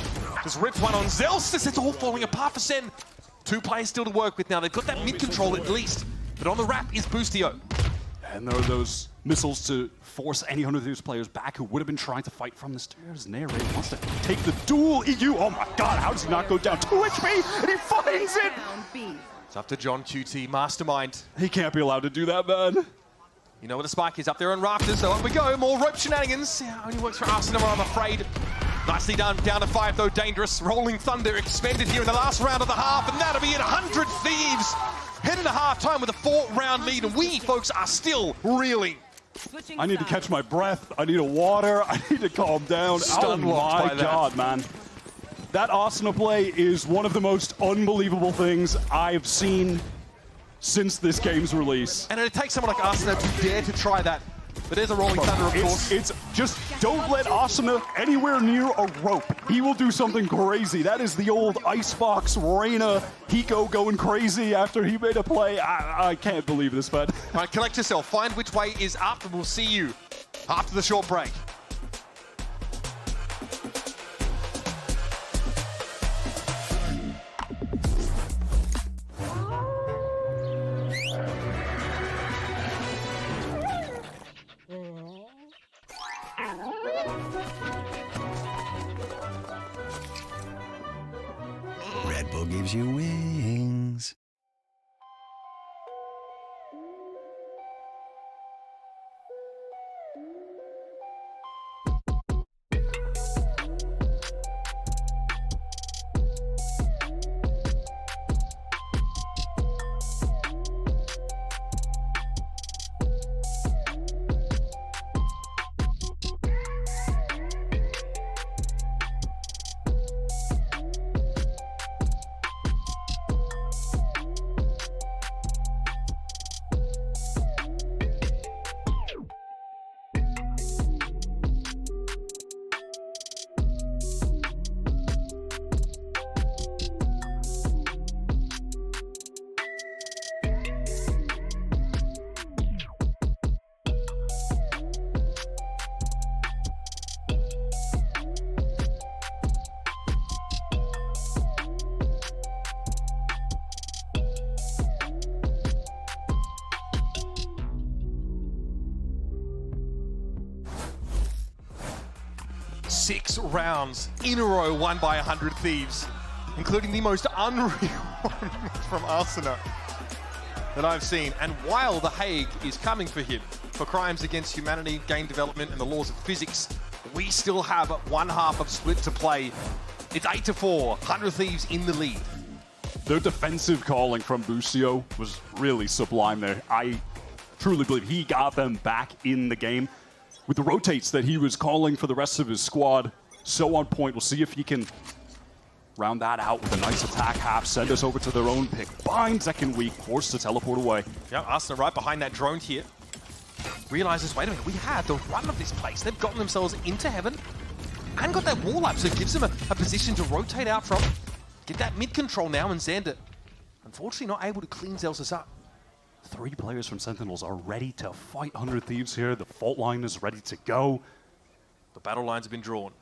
just ripped one on Zelsis. It's all falling apart for Sen. 2 players still to work with now. They've got that mid-control at least. But on the ramp is Boostio. And there are those missiles to force any 100 Thieves players back who would have been trying to fight from the stairs. Narrate wants to take the duel. EU, oh my God, how does he not go down? 2 HP, and he finds it! It's up to John QT, mastermind. He can't be allowed to do that, man. You know where the spike is, up there on rafters, so up we go. More rope shenanigans. Yeah, only works for Arsenal, I'm afraid. Nicely done, down to 5 though, dangerous. Rolling Thunder expended here in the last round of the half, and that'll be it, 100 Thieves. Heading to halftime with a 4-round lead, and we, folks, are still reeling. I need to catch my breath. I need a water. I need to calm down. Oh my God, man. That Asuna play is one of the most unbelievable things I've seen since this game's release. And it takes someone like Asuna to dare to try that. But there's a Rolling Thunder, of course. It's just don't let Asuna anywhere near a rope. He will do something crazy. That is the old Icebox Reina Hiko going crazy after he made a play. I can't believe this, man. All right, collect yourself. Find which way is up, and we'll see you after the short break. Red Bull gives you wings. Six rounds in a row won by 100 Thieves, including the most unreal one from Asuna that I've seen. And while The Hague is coming for him for crimes against humanity, game development, and the laws of physics, we still have one half of split to play. It's 8-4, 100 Thieves in the lead. Their defensive calling from Busio was really sublime there. I truly believe he got them back in the game. With the rotates that he was calling for the rest of his squad, so on point. We'll see if he can round that out with a nice attack half, send us over to their own pick. Bind second week, forced to teleport away. Yeah, Asuna right behind that drone here. Realizes, wait a minute, we had the run of this place. They've gotten themselves into heaven and got that wall up, so it gives them a position to rotate out from. Get that mid control now, and Xander, unfortunately not able to clean Zelsis up. 3 players from Sentinels are ready to fight 100 Thieves here. The fault line is ready to go. The battle lines have been drawn.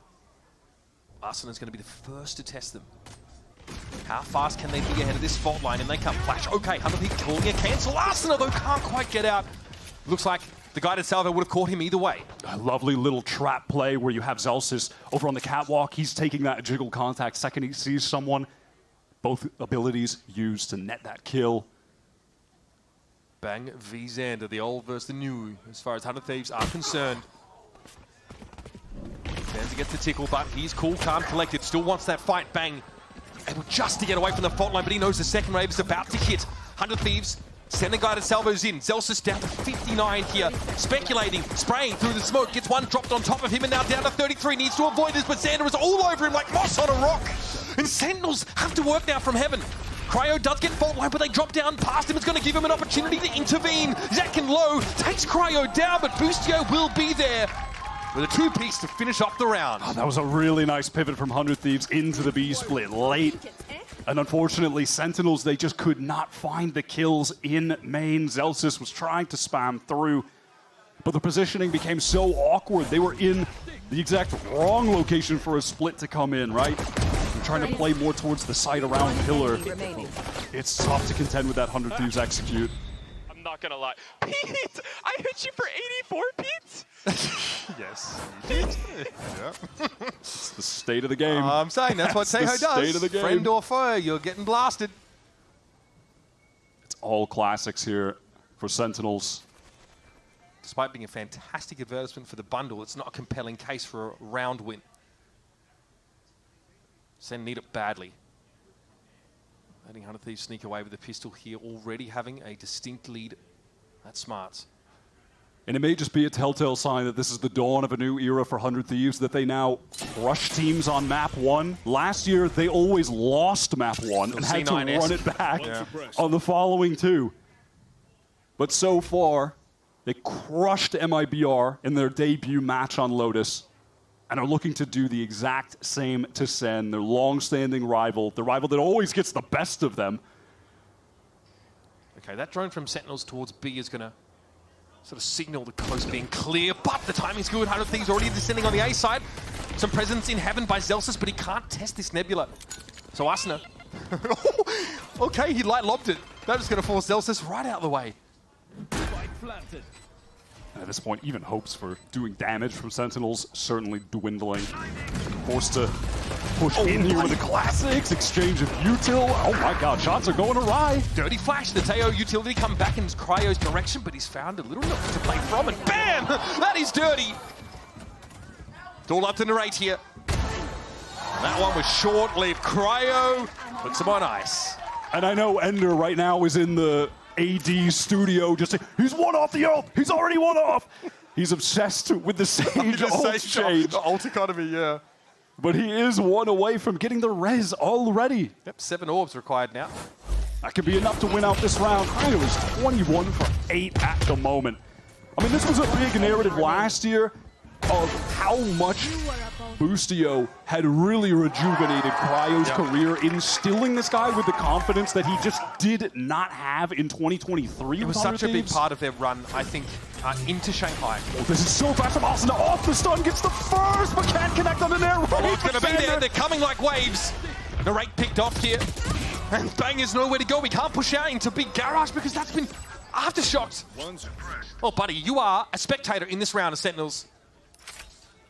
Asuna's going to be the first to test them. How fast can they be ahead of this fault line? And they come flash. Okay, 100 Thieves calling a cancel. Asuna, though, can't quite get out. Looks like the guided salvo would have caught him either way. A lovely little trap play where you have Zelsis over on the catwalk. He's taking that jiggle contact. Second he sees someone, both abilities used to net that kill. Bang v Xander, the old versus the new, as far as 100 Thieves are concerned. Xander gets the tickle, but he's cool, calm, collected. Still wants that fight. Bang, able just to get away from the fault line, but he knows the second wave is about to hit. 100 Thieves send the guided salvos in. Zelsis down to 59 here, speculating, spraying through the smoke. Gets one dropped on top of him, and now down to 33. Needs to avoid this, but Xander is all over him like moss on a rock. And Sentinels have to work now from heaven. Cryo does get fault line, but they drop down past him. It's going to give him an opportunity to intervene. Zakin low takes Cryo down, but Bustio will be there with a 2-piece to finish off the round. Oh, that was a really nice pivot from 100 Thieves into the B split late. And unfortunately, Sentinels, they just could not find the kills in main. Zelsis was trying to spam through, but the positioning became so awkward. They were in the exact wrong location for a split to come in, right? Trying to play more towards the side around pillar. It's tough to contend with that 100 Thieves execute. I'm not gonna lie. Pete! I hit you for 84, Pete? Yes, you did. Yeah. It's the state of the game. I'm saying that's what Seho does. State of the game. Friend or foe, you're getting blasted. It's all classics here for Sentinels. Despite being a fantastic advertisement for the bundle, it's not a compelling case for a round win. Sen need it badly. Letting 100 Thieves sneak away with the pistol here, already having a distinct lead. That's smart. And it may just be a telltale sign that this is the dawn of a new era for 100 Thieves, that they now rush teams on map 1. Last year, they always lost map 1 and had to run it back on the following 2. But so far, They crushed MIBR in their debut match on Lotus and are looking to do the exact same to Sen, their long-standing rival, the rival that always gets the best of them. Okay, that drone from Sentinels towards B is going to sort of signal the coast being clear, but the timing's good. 100 Thieves already descending on the A side. Some presence in heaven by Zelsis, but he can't test this Nebula. So Asuna, okay, he light lobbed it. That was going to force Zelsis right out of the way. At this point, even hopes for doing damage from Sentinels certainly dwindling. Forced to push in here with the classics, exchange of util. Oh my god, shots are going awry. Dirty flash, the Teo utility come back in Cryo's direction, but he's found a little nook to play from, and bam! That is dirty! It's all up to Narrate here. And that one was short-lived. Cryo puts him on ice. And I know Ender right now is in the AD studio just saying, he's one off the ult! He's already one off! He's obsessed with the Sage ult change. The ult economy, yeah. But he is one away from getting the res already. Yep, 7 orbs required now. That could be enough to win out this round. Cryo is 21 for 8 at the moment. I mean, this was a big narrative last year of how much Boostio had really rejuvenated Cryo's career, instilling this guy with the confidence that he just did not have in 2023. It was such a big part of their run, I think, into Shanghai. Oh, this is so fast from Asuna. Off the stun, gets the first, but can't connect on the nair. Oh, it's going to be there. They're coming like waves. Narrate picked off here. And Bang is nowhere to go. We can't push out into big garage because that's been aftershocks. Oh, buddy, you are a spectator in this round of Sentinels.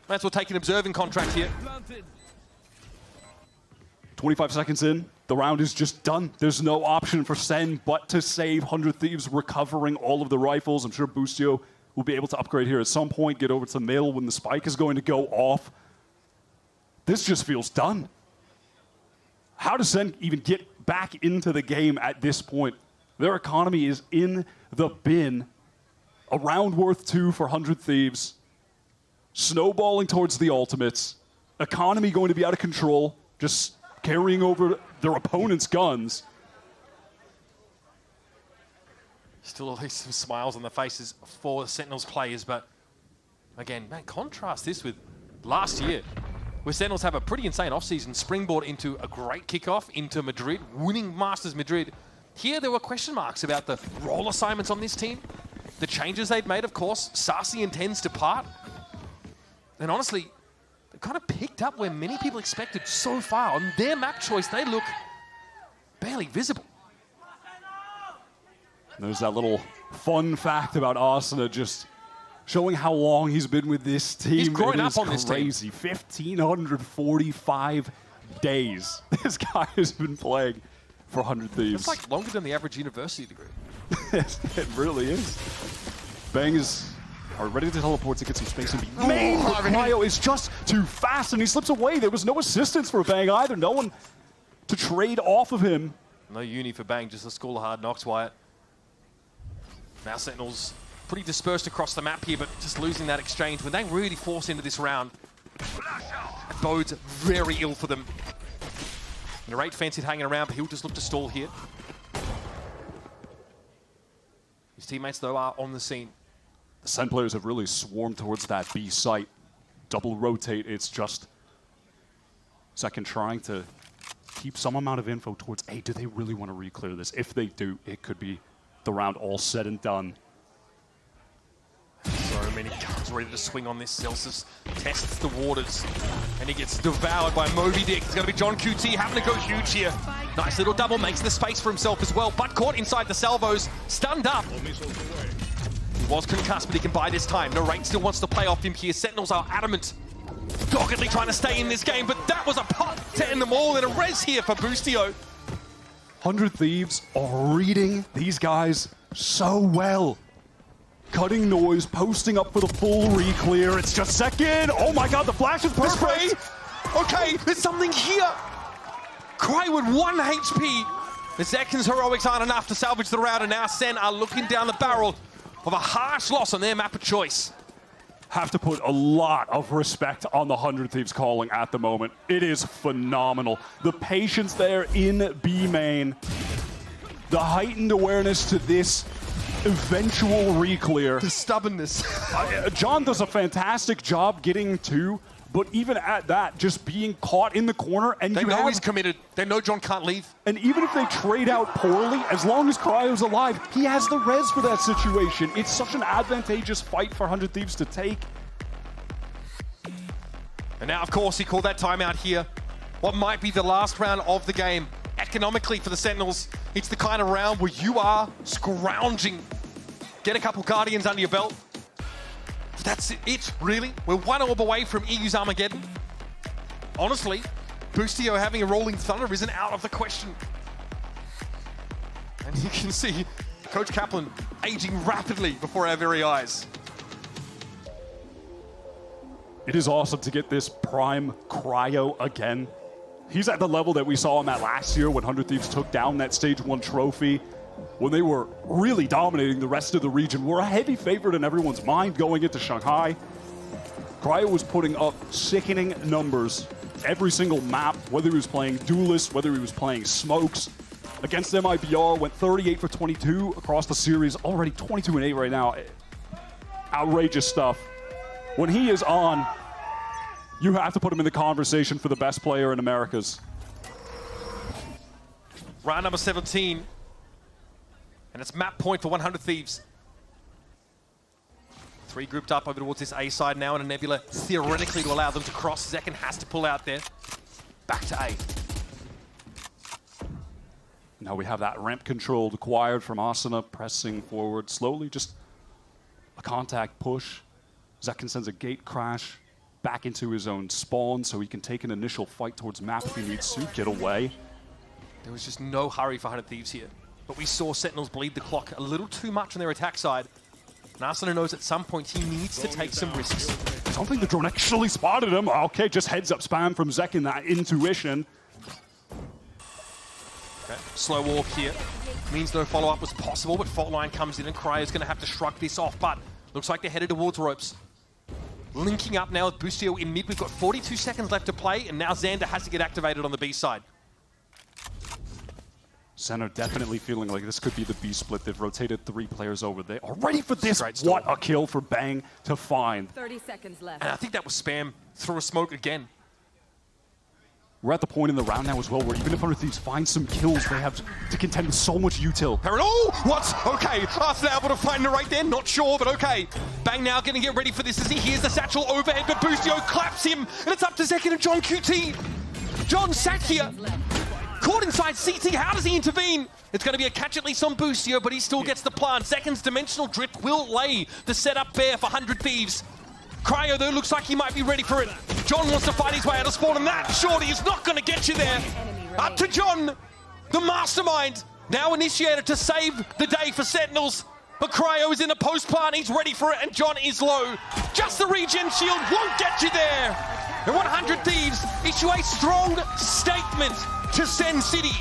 Might as well take an observing contract here. 25 seconds in, the round is just done. There's no option for Sen but to save 100 Thieves, recovering all of the rifles. I'm sure Boostio will be able to upgrade here at some point, get over to the middle when the spike is going to go off. This just feels done. How does Sen even get back into the game at this point? Their economy is in the bin. A round worth 2 for 100 Thieves. Snowballing towards the ultimates. Economy going to be out of control. Just carrying over their opponent's guns. Still at least some smiles on the faces for the Sentinels players, but again, man, contrast this with last year, where Sentinels have a pretty insane offseason, springboard into a great kickoff into Madrid, winning Masters Madrid. Here there were question marks about the role assignments on this team, the changes they'd made, of course. Sarsi intends to part. And honestly, they kind of picked up where many people expected so far. On their map choice, they look barely visible. There's that little fun fact about Asuna just showing how long he's been with this team. He's growing up on this team. Crazy. 1,545 days. This guy has been playing for 100 Thieves. It's like longer than the average university degree. It really is. Bang is ready to teleport to get some space and be main. Cryo is just too fast and he slips away. There was no assistance for Bang either. No one to trade off of him. No uni for Bang, just a school of hard knocks, Wyatt. Now Sentinels pretty dispersed across the map here, but just losing that exchange. When they really force into this round, it bodes very ill for them. Narrate fancied hanging around, but he'll just look to stall here. His teammates, though, are on the scene. The Sen players have really swarmed towards that B site. Double rotate, it's just Second trying to keep some amount of info towards A. Do they really want to re-clear this? If they do, it could be the round all said and done. So many guns ready to swing on this. Zelsis tests the waters, and he gets devoured by Moby Dick. It's going to be John QT having to go huge here. Nice little double, makes the space for himself as well, but caught inside the salvos, stunned up. He was concussed, but he can buy this time. Narrate still wants to play off him here. Sentinels are adamant, doggedly trying to stay in this game, but that was a pot to end them all, and a res here for Boostio. 100 Thieves are reading these guys so well. Cutting noise, posting up for the full re-clear. It's just second. Oh my god, the flash is perfect. Okay, there's something here. Cry with 1 HP. The Zekin's heroics aren't enough to salvage the round, and now Sen are looking down the barrel of a harsh loss on their map of choice. Have to put a lot of respect on the 100 Thieves calling at the moment. It is phenomenal. The patience there in B main. The heightened awareness to this eventual re-clear. The stubbornness. John does a fantastic job getting to, but even at that, just being caught in the corner, and They know he's committed. They know John can't leave. And even if they trade out poorly, as long as Cryo's alive, he has the res for that situation. It's such an advantageous fight for 100 Thieves to take. And now, of course, he called that timeout here. What might be the last round of the game. Economically for the Sentinels, it's the kind of round where you are scrounging. Get a couple Guardians under your belt. That's it, really. We're one orb away from EU's Armageddon. Honestly, Boostio having a Rolling Thunder isn't out of the question. And you can see Coach Kaplan aging rapidly before our very eyes. It is awesome to get this prime Cryo again. He's at the level that we saw him at last year when 100 Thieves took down that Stage 1 trophy, when they were really dominating the rest of the region. We're a heavy favorite in everyone's mind going into Shanghai. Cryo was putting up sickening numbers every single map, whether he was playing Duelist, whether he was playing Smokes. Against MIBR, went 38 for 22 across the series, already 22-8 right now. Outrageous stuff. When he is on, you have to put him in the conversation for the best player in Americas. Round number 17. And it's map point for 100 Thieves. 3 grouped up over towards this A side now in a nebula, theoretically to allow them to cross. Zekken has to pull out there. Back to A. Now we have that ramp control acquired from Asuna, pressing forward slowly, just a contact push. Zekken sends a gate crash back into his own spawn so he can take an initial fight towards map if he needs to, get away. There was just no hurry for 100 Thieves here. But we saw Sentinels bleed the clock a little too much on their attack side. And Asuna knows at some point he needs to take some risks. I don't think the drone actually spotted him. Okay, just heads up spam from Zekken, that intuition. Okay. Slow walk here. Means no follow-up was possible, but fault line comes in and Cryo's going to have to shrug this off. But looks like they're headed towards ropes. Linking up now with Boostio in mid. We've got 42 seconds left to play, and now Xander has to get activated on the B side. Center definitely feeling like this could be the B split. They've rotated 3 players over there. Are ready for this. What a kill for Bang to find. 30 seconds left. And I think that was spam through a smoke again. We're at the point in the round now as well where even if 100 Thieves find some kills, they have to contend with so much util. Oh, what? Okay, Asuna able to find the right there, not sure, but okay. Bang now gonna get ready for this as he hears the satchel overhead, but Boostio claps him, and it's up to Zekken and John QT. John sat here, caught inside CT, how does he intervene? It's gonna be a catch at least on Boostio, but he still gets the plant. Zekken's dimensional drift will lay the setup bare for 100 Thieves. Cryo, though, looks like he might be ready for it. John wants to fight his way out of spawn, and that surely is not going to get you there. Up to John, the mastermind, now initiated to save the day for Sentinels. But Cryo is in a post plant, he's ready for it, and John is low. Just the regen shield won't get you there. And 100 Thieves issue a strong statement to Sen City.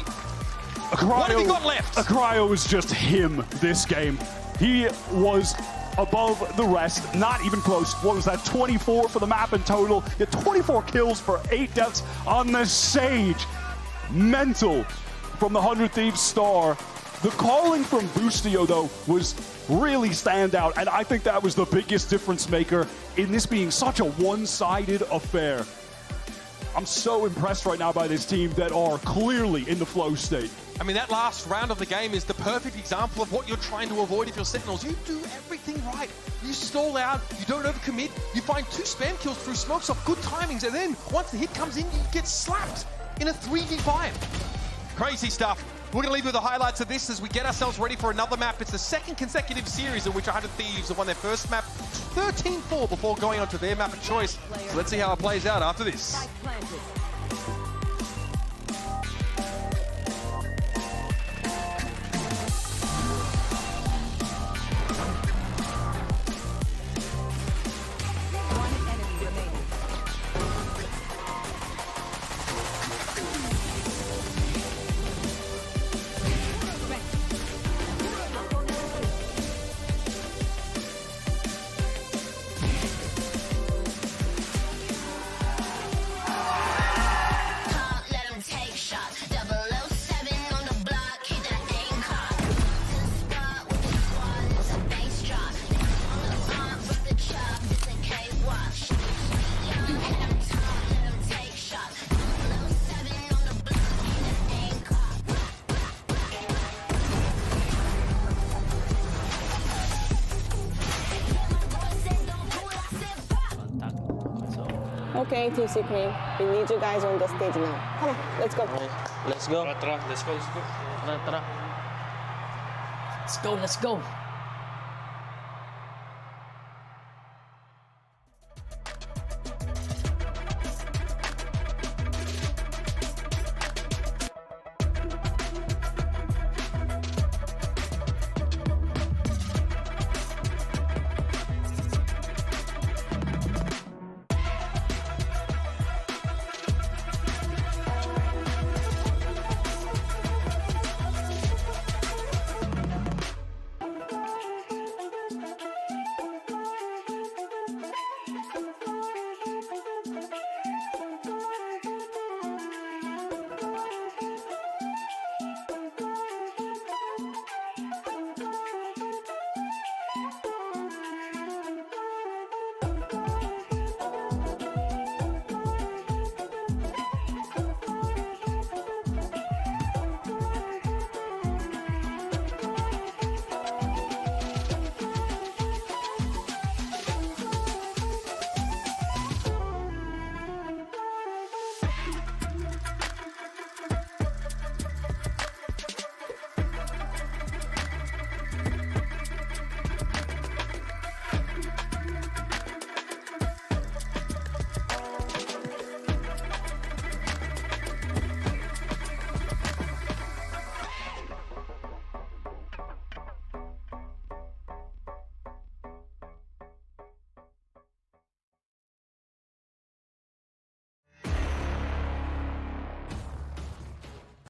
What have you got left? Cryo is just him this game. He was above the rest, not even close. What was that, 24 for the map in total? He had 24 kills for 8 deaths on the Sage. Mental from the 100 Thieves star. The calling from Boostio, though, was really standout, and I think that was the biggest difference maker in this being such a one-sided affair. I'm so impressed right now by this team that are clearly in the flow state. I mean, that last round of the game is the perfect example of what you're trying to avoid if you're Sentinels. You do everything right. You stall out, you don't overcommit, you find 2 spam kills through smokes off good timings, and then once the hit comes in, you get slapped in a 3v5. Crazy stuff. We're going to leave you with the highlights of this as we get ourselves ready for another map. It's the 2nd consecutive series in which 100 Thieves have won their first map 13-4 before going on to their map of choice. So let's see how it plays out after this. Okay, Team Supreme, we need you guys on the stage now. Come on, let's go. Let's go. Let's go. Let's go. Let's go.